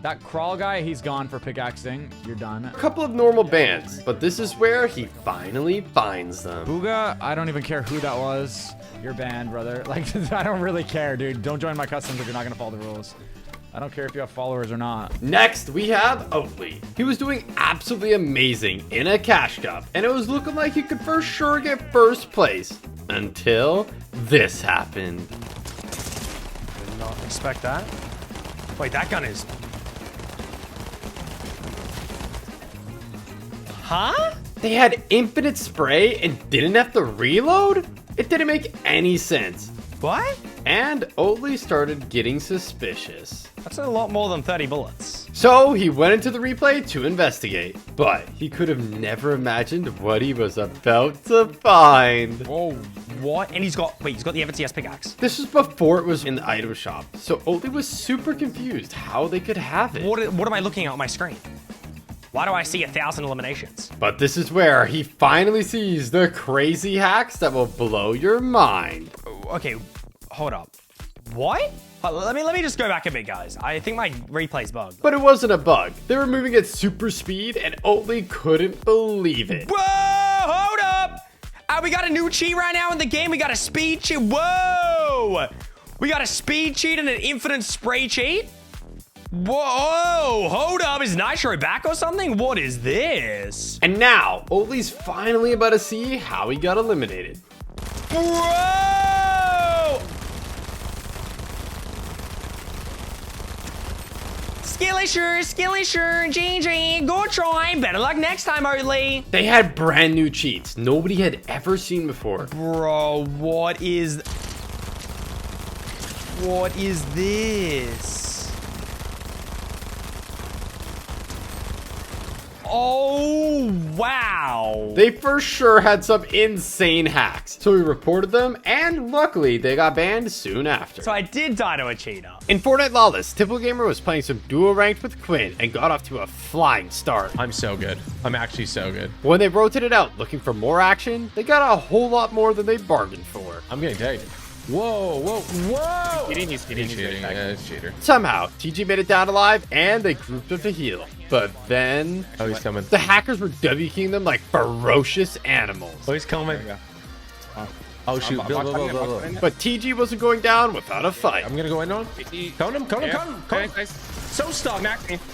That crawl guy, he's gone for pickaxing. You're done. A couple of normal bans, but this is where he finally finds them. Booga, I don't even care who that was. You're banned, brother. Like, I don't really care, dude. Don't join my customs if you're not gonna follow the rules. I don't care if you have followers or not. Next, we have Oatly. He was doing absolutely amazing in a cash cup, and it was looking like he could for sure get first place until this happened. Did not expect that. Wait, that gun is... Huh? They had infinite spray and didn't have to reload? It didn't make any sense. What? And Oatly started getting suspicious. That's a lot more than 30 bullets. So he went into the replay to investigate, but he could have never imagined what he was about to find. Whoa, what? And he's got the FTS pickaxe. This was before it was in the item shop, so Oatly was super confused how they could have it. What am I looking at on my screen? Why do I see 1,000 eliminations? But this is where he finally sees the crazy hacks that will blow your mind. Okay, hold up. What? Let me just go back a bit, guys. I think my replay's bugged. But it wasn't a bug. They were moving at super speed, and Oatly couldn't believe it. Whoa! Hold up! We got a new cheat right now in the game. We got a speed cheat. Whoa! We got a speed cheat and an infinite spray cheat? Whoa! Hold up! Is Nitro back or something? What is this? And now, Oatly's finally about to see how he got eliminated. Whoa! Skilly sure, GG, go try. Better luck next time, Oatly. They had brand new cheats nobody had ever seen before. Bro, what is this? Oh, wow. They for sure had some insane hacks, so we reported them, and luckily they got banned soon after. So I did die to a cheater. In Fortnite Lawless, Typical Gamer was playing some duo ranked with Quinn and got off to a flying start. I'm so good. I'm actually so good. When they rotated out looking for more action, they got a whole lot more than they bargained for. I'm getting tagged. Whoa! He's cheating. Yeah, it's cheater. Somehow, TG made it down alive, and they grouped up to heal. But then... Oh, he's coming. The hackers were W-keying them like ferocious animals. Oh, he's coming. Oh, shoot. But TG wasn't going down without a fight. I'm gonna go in on him. Count him. So stuck.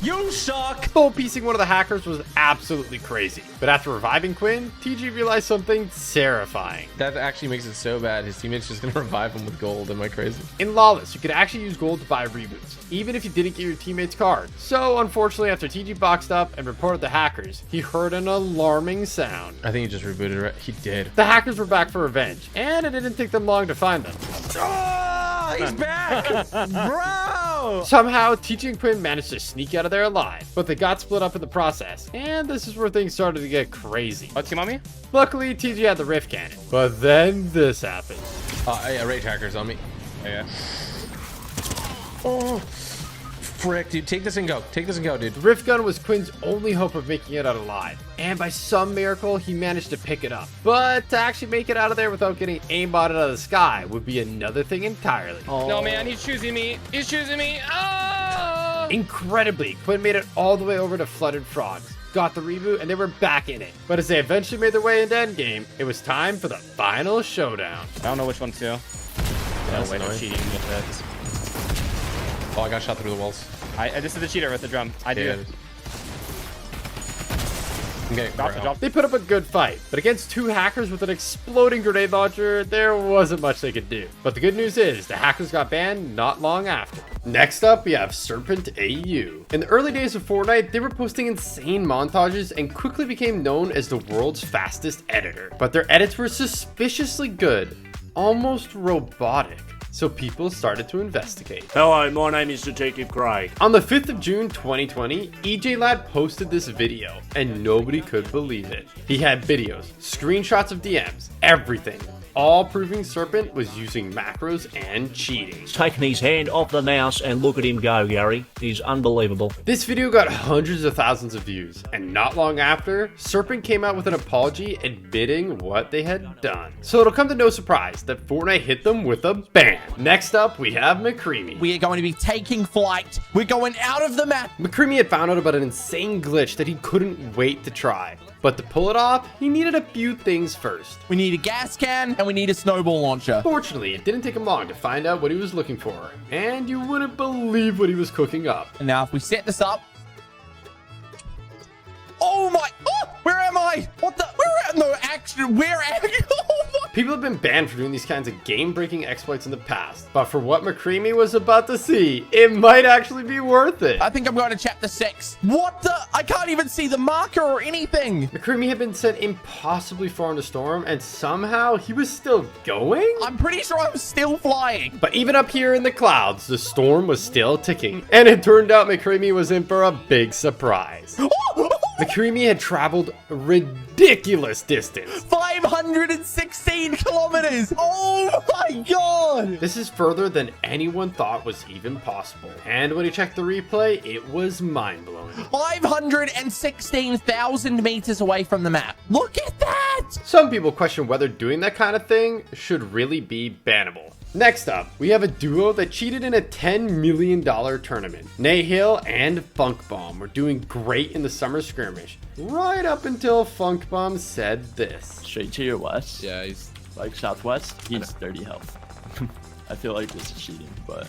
You suck. Full piecing one of the hackers was absolutely crazy. But after reviving Quinn, TG realized something terrifying. That actually makes it so bad. His teammate's just gonna revive him with gold. Am I crazy? In Lawless, you could actually use gold to buy reboots, even if you didn't get your teammate's card. So unfortunately, after TG boxed up and reported the hackers, he heard an alarming sound. I think he just rebooted it. He did. The hackers were back for revenge, and it didn't take them long to find them. Oh, he's back! Bro! Somehow, TG and Quinn managed to sneak out of there alive, but they got split up in the process, and this is where things started to get crazy. What's team on me? Luckily, TG had the rift cannon, but then this happened. Rage hacker's on me. Oh, yeah. Oh, frick, dude. Take this and go, dude. The rift gun was Quinn's only hope of making it out alive, and by some miracle, he managed to pick it up. But to actually make it out of there without getting aimbotted out of the sky would be another thing entirely. Oh. No, man, he's choosing me. Oh! Incredibly, Quinn made it all the way over to Flooded Frogs, got the reboot, and they were back in it. But as they eventually made their way into endgame, it was time for the final showdown. I don't know which one to. That's no way they're cheating with this. Oh, I got shot through the walls. This is the cheater with the drum. I do. Yeah. Okay, drop. They put up a good fight, but against two hackers with an exploding grenade launcher, there wasn't much they could do. But the good news is, the hackers got banned not long after. Next up, we have Serpent AU. In the early days of Fortnite, they were posting insane montages and quickly became known as the world's fastest editor. But their edits were suspiciously good, almost robotic. So people started to investigate. Hello, my name is Detective Craig. On the 5th of June 2020, EJ Lad posted this video, and nobody could believe it. He had videos, screenshots of DMs, everything, all proving Serpent was using macros and cheating. He's taken his hand off the mouse and look at him go, Gary. He's unbelievable. This video got hundreds of thousands of views, and not long after, Serpent came out with an apology admitting what they had done. So it'll come to no surprise that Fortnite hit them with a ban. Next up, we have McCreamy. We are going to be taking flight. We're going out of the map. McCreamy had found out about an insane glitch that he couldn't wait to try. But to pull it off, he needed a few things first. We need a gas can, and we need a snowball launcher. Fortunately, it didn't take him long to find out what he was looking for, and you wouldn't believe what he was cooking up. Now, if we set this up... Oh my... Oh, where am I? What the... No, actually, where am I? People have been banned for doing these kinds of game-breaking exploits in the past, but for what McCreamy was about to see, it might actually be worth it. I think I'm going to chapter 6. What the... I can't even see the marker or anything. McCreamy had been sent impossibly far into storm, and somehow he was still going? I'm pretty sure I was still flying. But even up here in the clouds, the storm was still ticking, and it turned out McCreamy was in for a big surprise. McCreamy had traveled a ridiculous distance. 516 kilometers. Oh my god. This is further than anyone thought was even possible. And when he checked the replay, it was mind-blowing. 516,000 meters away from the map. Look at that. Some people question whether doing that kind of thing should really be bannable. Next up, we have a duo that cheated in a $10 million tournament. Nahil and Funk Bomb were doing great in the summer skirmish, right up until Funk Bomb said this. Straight to your west. Yeah, he's like southwest. He's 30 health. I feel like this is cheating, but...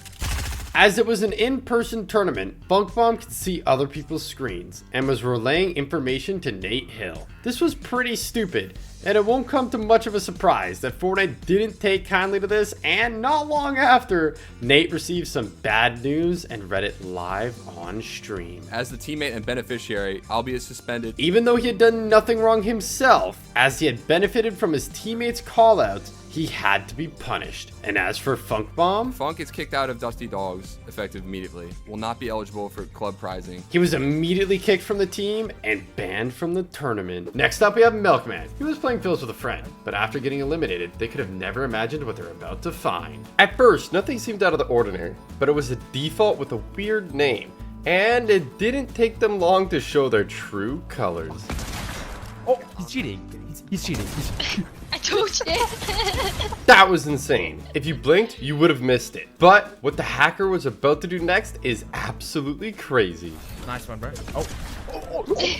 As it was an in-person tournament, Funk Bomb could see other people's screens and was relaying information to Nate Hill. This was pretty stupid, and it won't come to much of a surprise that Fortnite didn't take kindly to this, and not long after, Nate received some bad news and read it live on stream. As the teammate and beneficiary, I'll be suspended. Even though he had done nothing wrong himself, as he had benefited from his teammates' callouts, he had to be punished. And as for Funk Bomb, Funk is kicked out of Dusty Dogs, effective immediately. Will not be eligible for club prizing. He was immediately kicked from the team and banned from the tournament. Next up, we have Milkman. He was playing Phils with a friend, but after getting eliminated, they could have never imagined what they're about to find. At first, nothing seemed out of the ordinary, but it was a default with a weird name, and it didn't take them long to show their true colors. Oh, he's cheating. He's cheating. I told you. That was insane. If you blinked, you would have missed it. But what the hacker was about to do next is absolutely crazy. Nice one, bro. Oh.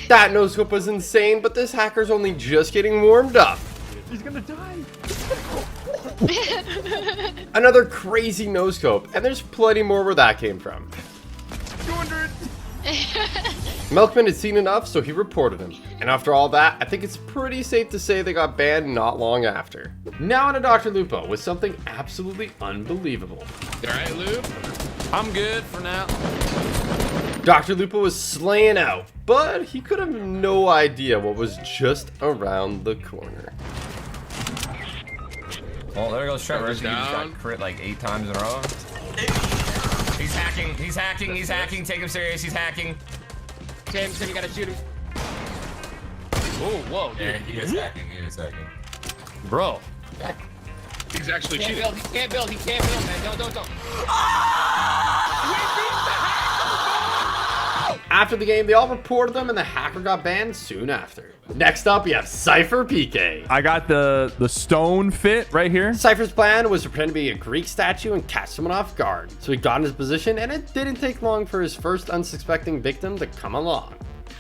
That no-scope was insane, but this hacker's only just getting warmed up. He's gonna die. Another crazy no-scope, and there's plenty more where that came from. 200. Milkman had seen enough, so he reported him. And after all that, I think it's pretty safe to say they got banned not long after. Now on to Dr. Lupo with something absolutely unbelievable. Alright, Lupe? I'm good for now. Dr. Lupo was slaying out, but he could have no idea what was just around the corner. Well, there goes Trevor. He just Down. got crit like 8 times in a row. He's hacking, he's hacking, he's hacking. Take him serious, he's hacking. Tim, you gotta shoot him. Oh, whoa, dude. Yeah, he is hacking, he is hacking. Bro. He's actually He cheating. can't build, he can't build, he can't build, man. Don't. After the game, they all reported them and the hacker got banned soon after. Next up, we have Cipher PK. I got the stone fit right here. Cipher's plan was to pretend to be a Greek statue and catch someone off guard. So he got in his position, and it didn't take long for his first unsuspecting victim to come along.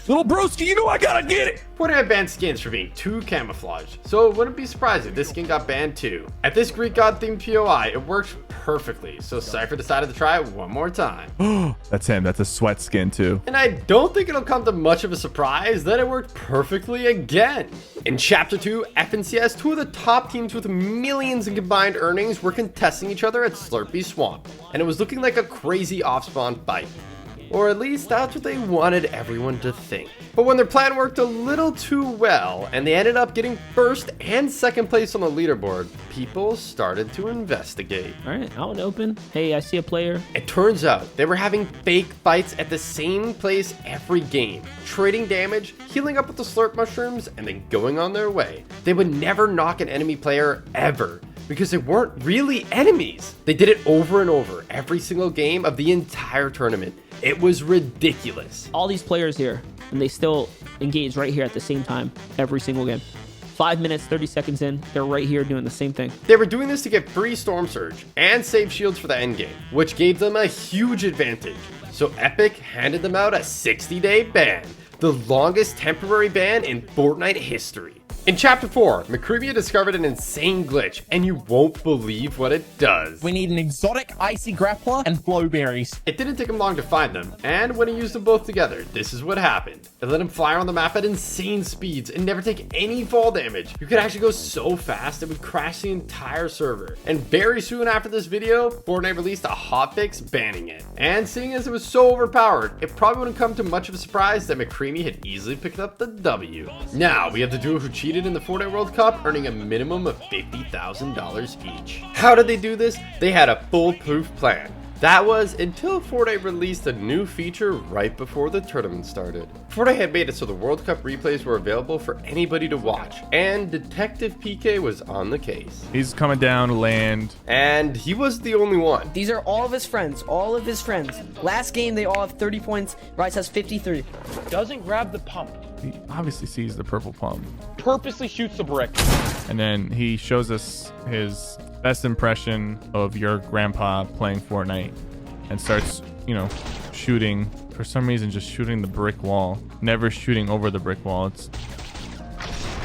Little broski, you know I gotta get it. Fortnite had banned skins for being too camouflaged, so it wouldn't be surprising if this skin got banned too. At this Greek god themed POI, it worked perfectly, so Cipher decided to try it one more time. That's him. That's a sweat skin too. And I don't think it'll come to much of a surprise that it worked perfectly again. In Chapter 2, FNCS, two of the top teams with millions in combined earnings were contesting each other at Slurpee Swamp, and it was looking like a crazy off-spawn fight. Or at least that's what they wanted everyone to think. But when their plan worked a little too well, and they ended up getting first and second place on the leaderboard, people started to investigate. Alright, out and open. Hey, I see a player. It turns out they were having fake fights at the same place every game, trading damage, healing up with the slurp mushrooms, and then going on their way. They would never knock an enemy player ever, because they weren't really enemies. They did it over and over every single game of the entire tournament. It was ridiculous. All these players here, and they still engage right here at the same time every single game. 5 minutes, 30 seconds in, they're right here doing the same thing. They were doing this to get free Storm Surge and save shields for the endgame, which gave them a huge advantage. So Epic handed them out a 60-day ban, the longest temporary ban in Fortnite history. In Chapter 4, McCreevy discovered an insane glitch, and you won't believe what it does. We need an exotic icy grappler and flowberries. It didn't take him long to find them, and when he used them both together, this is what happened. It let him fly around the map at insane speeds and never take any fall damage. You could actually go so fast it would crash the entire server. And very soon after this video, Fortnite released a hotfix banning it. And seeing as it was so overpowered, it probably wouldn't come to much of a surprise that McCreevy had easily picked up the W. Now, we have the duo who cheated in the Fortnite World Cup, earning a minimum of $50,000 each. How did they do this? They had a foolproof plan. That was until Fortnite released a new feature right before the tournament started. Fortnite had made it so the World Cup replays were available for anybody to watch, and Detective PK was on the case. He's coming down to land. And he was the only one. These are all of his friends, Last game, they all have 30 points. Rice has 53. Doesn't grab the pump. He obviously sees the purple pump. Purposely shoots the brick. And then he shows us his best impression of your grandpa playing Fortnite and starts, you know, shooting. For some reason, just shooting the brick wall. Never shooting over the brick wall. It's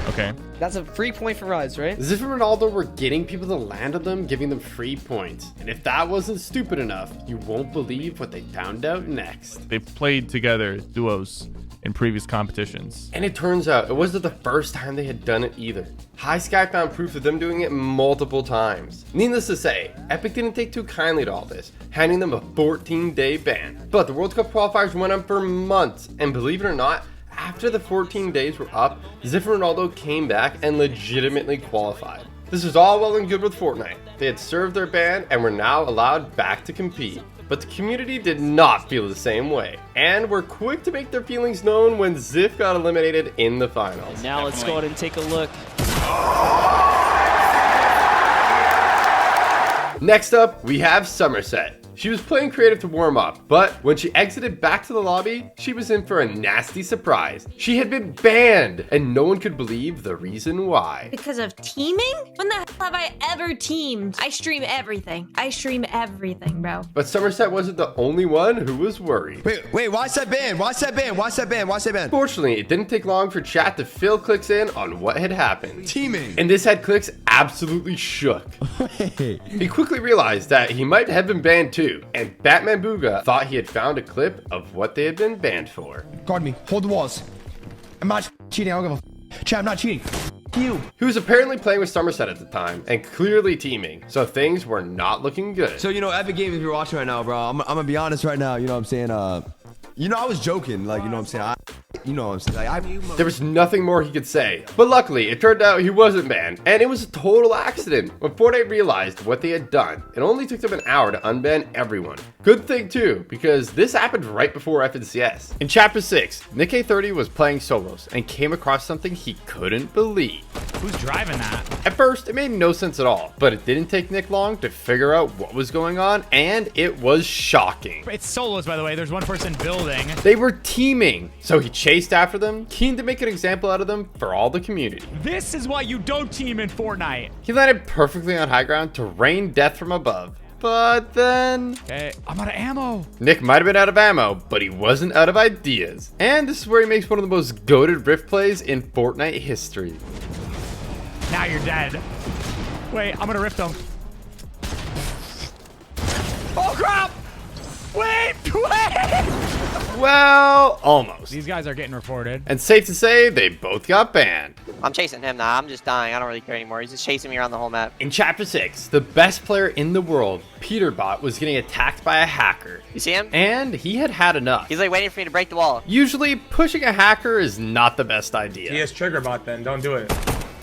okay. That's a free point for Rise, right? Zipher and Ronaldo were getting people to land on them, giving them free points. And if that wasn't stupid enough, you won't believe what they found out next. They played together, duos, in previous competitions. And it turns out it wasn't the first time they had done it either. High Sky found proof of them doing it multiple times. Needless to say, Epic didn't take too kindly to all this, handing them a 14-day ban. But the World Cup qualifiers went on for months, and believe it or not, after the 14 days were up, Zipher and Ronaldo came back and legitimately qualified. This was all well and good with Fortnite. They had served their ban and were now allowed back to compete. But the community did not feel the same way, and were quick to make their feelings known when Ziff got eliminated in the finals. Now let's go ahead and take a look. Next up, we have Sommerset. She was playing creative to warm up, but when she exited back to the lobby, she was in for a nasty surprise. She had been banned, and no one could believe the reason why. Because of teaming? When the hell have I ever teamed? I stream everything, bro. But Sommerset wasn't the only one who was worried. Wait, why is that banned? Why is that banned? Why is that banned? Why is that banned? Fortunately, it didn't take long for chat to fill Clix in on what had happened. Teaming. And this had Clix absolutely shook. He quickly realized that he might have been banned too, and Batman Booga thought he had found a clip of what they had been banned for. Guard me. Hold the walls. I'm not cheating. I don't give a chat. I'm not cheating. You. He was apparently playing with Sommerset at the time, and clearly teaming, so things were not looking good. So, you know, Epic Games, if you're watching right now, bro, I'm gonna be honest right now. You know what I'm saying? You know, I was joking. Like, you know what I'm saying? You know what I'm saying? Like, there was nothing more he could say. But luckily, it turned out he wasn't banned, and it was a total accident. When Fortnite realized what they had done, it only took them an hour to unban everyone. Good thing too, because this happened right before FNCS. In Chapter 6, Nick A30 was playing solos and came across something he couldn't believe. Who's driving that? At first, it made no sense at all, but it didn't take Nick long to figure out what was going on, and it was shocking. It's solos, by the way. There's one person building. They were teaming, so he chased after them, keen to make an example out of them for all the community. This is why you don't team in Fortnite. He landed perfectly on high ground to rain death from above. But then... Okay, I'm out of ammo. Nick might have been out of ammo, but he wasn't out of ideas. And this is where he makes one of the most goated rift plays in Fortnite history. Now you're dead. Wait, I'm gonna rift him. Oh crap! Wait! Well, almost. These guys are getting reported. And safe to say, they both got banned. I'm chasing him now. I'm just dying. I don't really care anymore. He's just chasing me around the whole map. In Chapter 6, the best player in the world, Peterbot, was getting attacked by a hacker. You see him? And he had had enough. He's like waiting for me to break the wall. Usually, pushing a hacker is not the best idea. He has trigger bot then. Don't do it.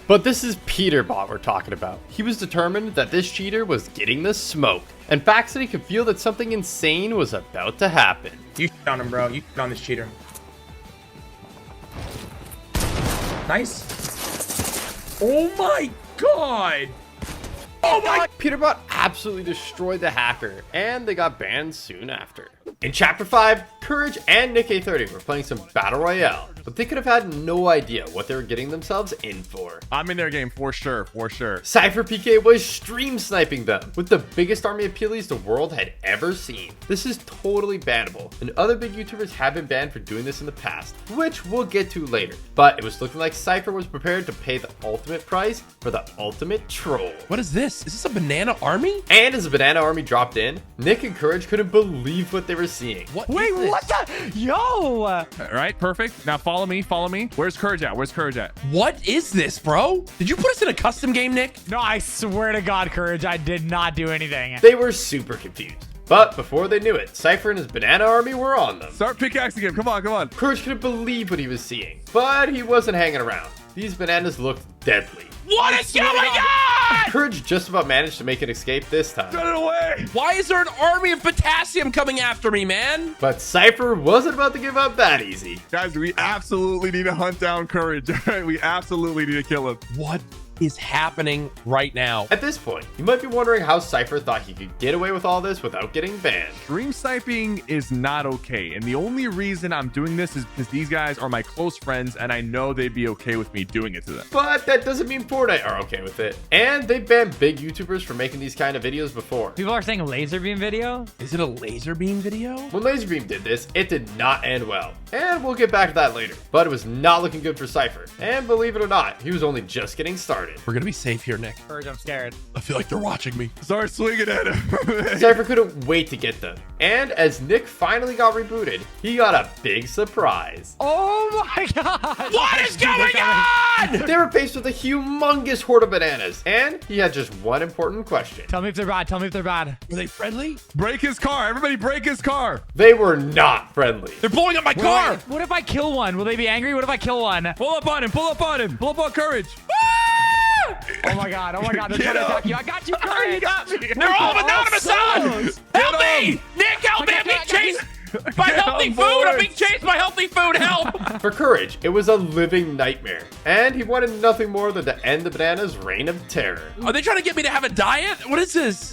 But this is Peterbot we're talking about. He was determined that this cheater was getting the smoke, and facts that he could feel that something insane was about to happen. You shit on him, bro. You shit on this cheater. Nice. Oh my god! Oh my! Peterbot absolutely destroyed the hacker, and they got banned soon after. In Chapter 5, Courage and Nick A30 were playing some Battle Royale, but they could have had no idea what they were getting themselves in for. I'm in their game for sure, for sure. Cipher PK was stream sniping them with the biggest army of Peelies the world had ever seen. This is totally bannable, and other big YouTubers have been banned for doing this in the past, which we'll get to later. But it was looking like Cipher was prepared to pay the ultimate price for the ultimate troll. What is this? Is this a banana army? And as the banana army dropped in, Nick and Courage couldn't believe what they were seeing. Wait, what the? Yo! All right, perfect. Now follow me, follow me. Where's Courage at? Where's Courage at? What is this, bro? Did you put us in a custom game, Nick? No, I swear to God, Courage, I did not do anything. They were super confused. But before they knew it, Cipher and his banana army were on them. Start pickaxing him. Come on, come on. Courage couldn't believe what he was seeing, but he wasn't hanging around. These bananas looked deadly. What is going on? Courage just about managed to make an escape this time. Get it away! Why is there an army of potassium coming after me, man? But Cipher wasn't about to give up that easy. Guys, we absolutely need to hunt down Courage. All right, we absolutely need to kill him. What is happening right now? At this point, you might be wondering how Cipher thought he could get away with all this without getting banned. Stream sniping is not okay, and the only reason I'm doing this is because these guys are my close friends, and I know they'd be okay with me doing it to them. But that doesn't mean Fortnite are okay with it. And they banned big YouTubers for making these kind of videos before. People are saying laser beam video? Is it a laser beam video? When Laserbeam did this, it did not end well. And we'll get back to that later. But it was not looking good for Cipher. And believe it or not, he was only just getting started. We're gonna be safe here, Nick. Courage, I'm scared. I feel like they're watching me. Start swinging at him. Cipher couldn't wait to get them. And as Nick finally got rebooted, he got a big surprise. Oh my God! What is going on? They were faced with a humongous horde of bananas. And he had just one important question. Tell me if they're bad. Tell me if they're bad. Are they friendly? Break his car. Everybody break his car. They were not friendly. They're blowing up my car. What if I kill one? Will they be angry? What if I kill one? Pull up on him. Pull up on him. Pull up on Courage. Oh my God. Oh my God. They're trying to attack you. I got you, Courage. You got me. They're all anonymous on. Help me. Nick, help me. I'm being chased by healthy food. I'm being chased by healthy food. Help. For Courage, it was a living nightmare. And he wanted nothing more than to end the bananas' reign of terror. Are they trying to get me to have a diet? What is this?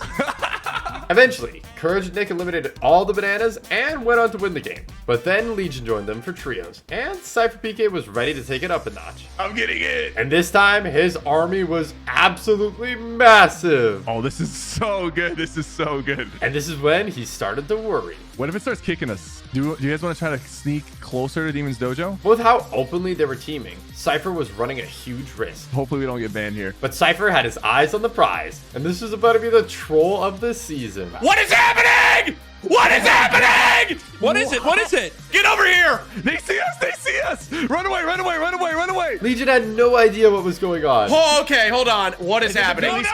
Eventually, Courage and Nick eliminated all the bananas and went on to win the game. But then Legion joined them for trios, and Cipher PK was ready to take it up a notch. I'm getting it. And this time, his army was absolutely massive. Oh, this is so good. This is so good. And this is when he started to worry. What if it starts kicking us? Do you guys want to try to sneak closer to Demon's Dojo? With how openly they were teaming, Cipher was running a huge risk. Hopefully we don't get banned here. But Cipher had his eyes on the prize, and this was about to be the troll of the season. What is happening? What is happening? What is it? What is it? Get over here! They see us! They see us! Run away! Run away! Run away! Run away! Legion had no idea what was going on. Oh, okay, hold on. What is happening?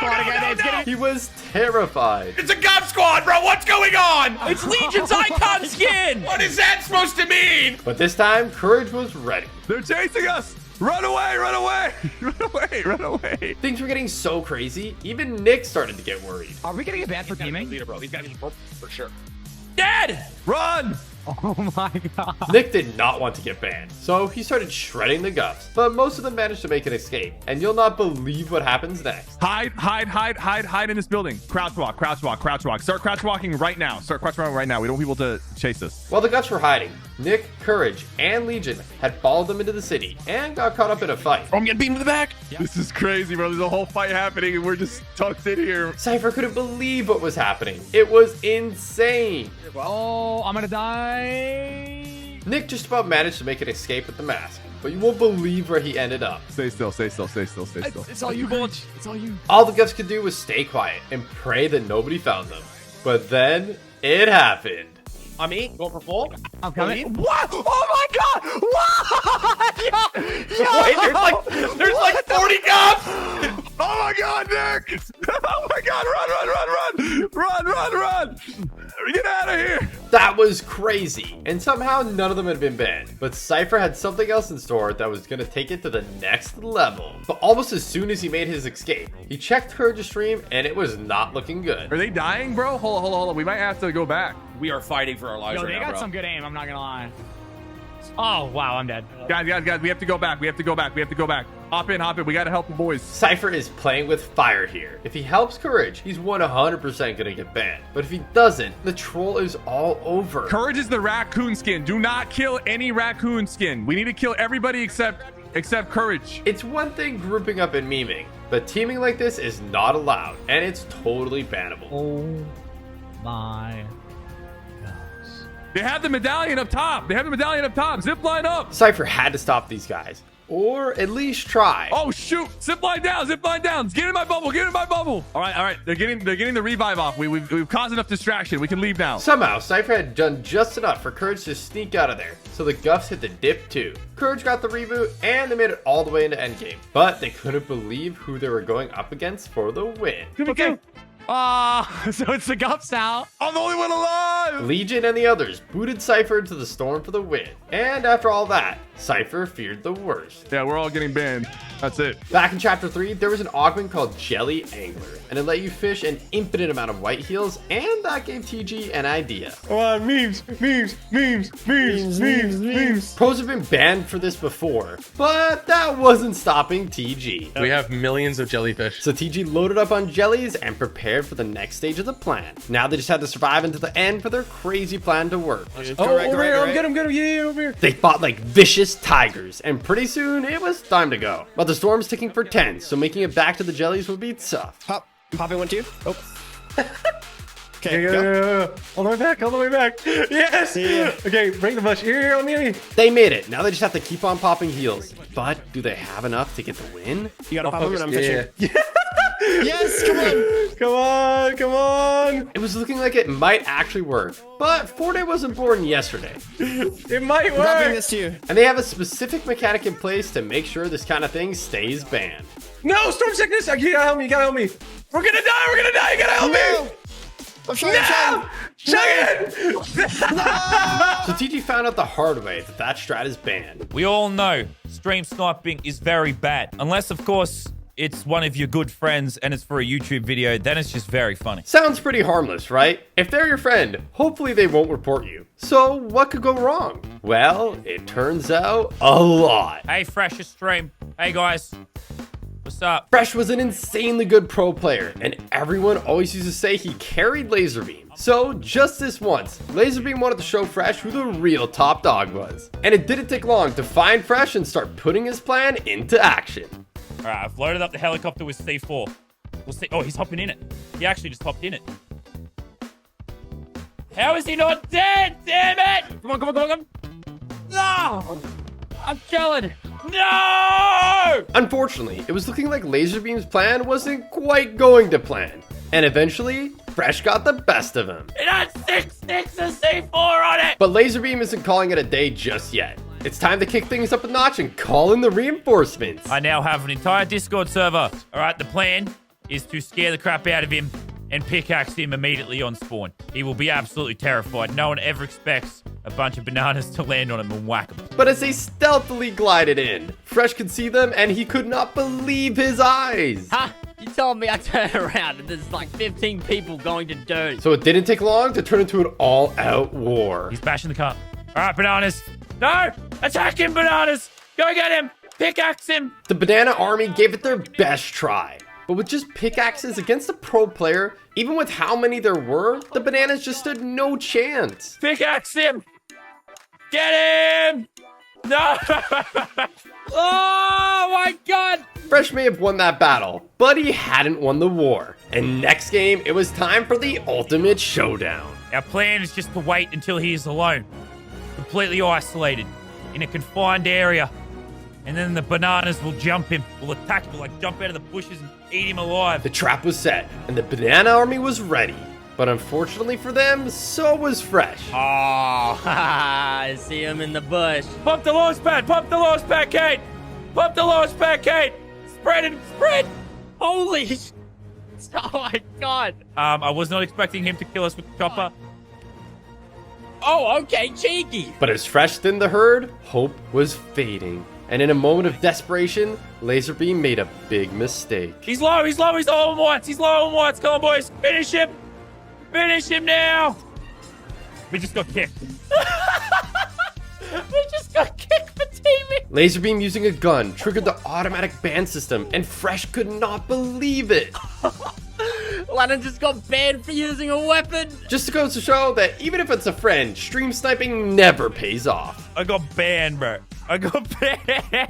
He was terrified. It's a gov squad, bro. What's going on? It's Legion's icon skin. What is that supposed to mean? But this time, Courage was ready. They're chasing us! Run away! Run away! Run away! Run away! Things were getting so crazy, even Nick started to get worried. Are we gonna get banned for teaming? Leader, bro. He's got to be for sure. Dead! Run! Oh my God. Nick did not want to get banned, so he started shredding the guffs, but most of them managed to make an escape, and you'll not believe what happens next. Hide in this building. Crouch walk, crouch walk, crouch walk. Start crouch walking right now. Start crouch walking right now. We don't want people to chase us. While the guffs were hiding, Nick, Courage, and Legion had followed them into the city and got caught up in a fight. Oh, I'm getting beaten to the back. Yep. This is crazy, bro. There's a whole fight happening, and we're just tucked in here. Cipher couldn't believe what was happening. It was insane. Oh, I'm gonna die. Nick just about managed to make an escape with the mask, but you won't believe where he ended up. Stay still, stay still, stay still, stay still. It's all you, Bulge. It's all you. All the guffs could do was stay quiet and pray that nobody found them. But then it happened. On me? Going for full? I'm coming. What? Oh my God! What? Yo! Wait, there's like 40 guffs! Oh my God, Nick! Oh my God, run! Get out of here! That was crazy, and somehow none of them had been banned. But Cipher had something else in store that was going to take it to the next level. But almost as soon as he made his escape, he checked Courage's stream, and it was not looking good. Are they dying, bro? Hold on. We might have to go back. We are fighting for our lives Yo, right they now, got bro. some good aim, I'm not gonna lie. Oh, wow, I'm dead. Guys, we have to go back. We have to go back. Hop in. We gotta help the boys. Cipher is playing with fire here. If he helps Courage, he's 100% gonna get banned. But if he doesn't, the troll is all over. Courage is the raccoon skin. Do not kill any raccoon skin. We need to kill everybody except Courage. It's one thing grouping up and memeing, but teaming like this is not allowed, and it's totally bannable. Oh my. They have the medallion up top. Zip line up. Cipher had to stop these guys, or at least try. Oh shoot! Zip line down. Get in my bubble. All right. They're getting the revive off. We've caused enough distraction. We can leave now. Somehow, Cipher had done just enough for Courage to sneak out of there, so the Guffs hit the dip too. Courage got the reboot, and they made it all the way into endgame. But they couldn't believe who they were going up against for the win. Okay. So it's the Gups now. I'm the only one alive. Legion and the others booted Cipher into the storm for the win. And after all that, Cipher feared the worst. Yeah, we're all getting banned. That's it. Back in Chapter 3, there was an augment called Jelly Angler, and it let you fish an infinite amount of white heals, and that gave TG an idea. Come on, memes. Pros have been banned for this before, but that wasn't stopping TG. We have millions of jellyfish. So TG loaded up on jellies and prepared for the next stage of the plan. Now they just had to survive until the end for their crazy plan to work. Over here. Get him. Yeah, over here. They fought like vicious tigers, and pretty soon it was time to go. But the storm's ticking for 10, so making it back to the jellies would be tough. Popping 1, 2. Oh. Okay, go. All the way back. Yes. Yeah. Okay, bring the bush. Here, on me. They made it. Now they just have to keep on popping heals. But do they have enough to get the win? You gotta pop him and I'm fishing. Yeah. Yes, come on. It was looking like it might actually work, but Fortnite wasn't born yesterday. It might work. I'll bring this to you. And they have a specific mechanic in place to make sure this kind of thing stays banned. No, storm sickness. You gotta help me. We're gonna die. You gotta help me. I'm trying. So TG found out the hard way that strat is banned. We all know stream sniping is very bad. Unless, of course, it's one of your good friends and it's for a YouTube video, then it's just very funny. Sounds pretty harmless, right? If they're your friend, hopefully they won't report you. So what could go wrong? Well, it turns out a lot. Hey, Fresh stream. Hey, guys. What's up? Fresh was an insanely good pro player, and everyone always used to say he carried Laserbeam. So just this once, Laserbeam wanted to show Fresh who the real top dog was. And it didn't take long to find Fresh and start putting his plan into action. All right, I've loaded up the helicopter with C4. We'll see. Oh, he's hopping in it. He actually just hopped in it. How is he not dead? Damn it! Come on. No! I'm chilling. No! Unfortunately, it was looking like Laserbeam's plan wasn't quite going to plan. And eventually, Fresh got the best of him. It had 6 sticks of C4 on it! But Laserbeam isn't calling it a day just yet. It's time to kick things up a notch and call in the reinforcements. I now have an entire Discord server. All right, the plan is to scare the crap out of him and pickaxe him immediately on spawn. He will be absolutely terrified. No one ever expects a bunch of bananas to land on him and whack him. But as they stealthily glided in, Fresh could see them and he could not believe his eyes. Ha! You told me I turned around and there's like 15 people going to dirt. So it didn't take long to turn into an all-out war. He's bashing the car. All right, bananas. No! Attack him, bananas! Go get him! Pickaxe him! The banana army gave it their best try. But with just pickaxes against a pro player, even with how many there were, the bananas just stood no chance. Pickaxe him! Get him! No! Oh my god! Fresh may have won that battle, but he hadn't won the war. And next game, it was time for the ultimate showdown. Our plan is just to wait until he is alone. Completely isolated. In a confined area. And then the bananas will jump him. Will attack him. Will like jump out of the bushes and eat him alive. The trap was set, and the banana army was ready. But unfortunately for them, so was Fresh. Oh, I see him in the bush. Pump the launch pad! Pump the launch pad, Kate! Pump the launch pad, Kate! Spread it! Spread! Holy oh my god. I was not expecting him to kill us with the chopper. Oh, okay, cheeky. But as Fresh thinned the herd, hope was fading. And in a moment of desperation, Laserbeam made a big mistake. He's low, he's low on whites, he's low on whites. Come on, boys, finish him. Finish him now. We just got kicked. We just got kicked for 10 Laser beam using a gun triggered the automatic ban system, and Fresh could not believe it. Lennon just got banned for using a weapon. Just to go to show that even if it's a friend, stream sniping never pays off. I got banned, bro. I got banned.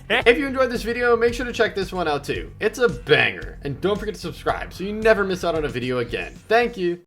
If you enjoyed this video, make sure to check this one out too. It's a banger. And don't forget to subscribe so you never miss out on a video again. Thank you.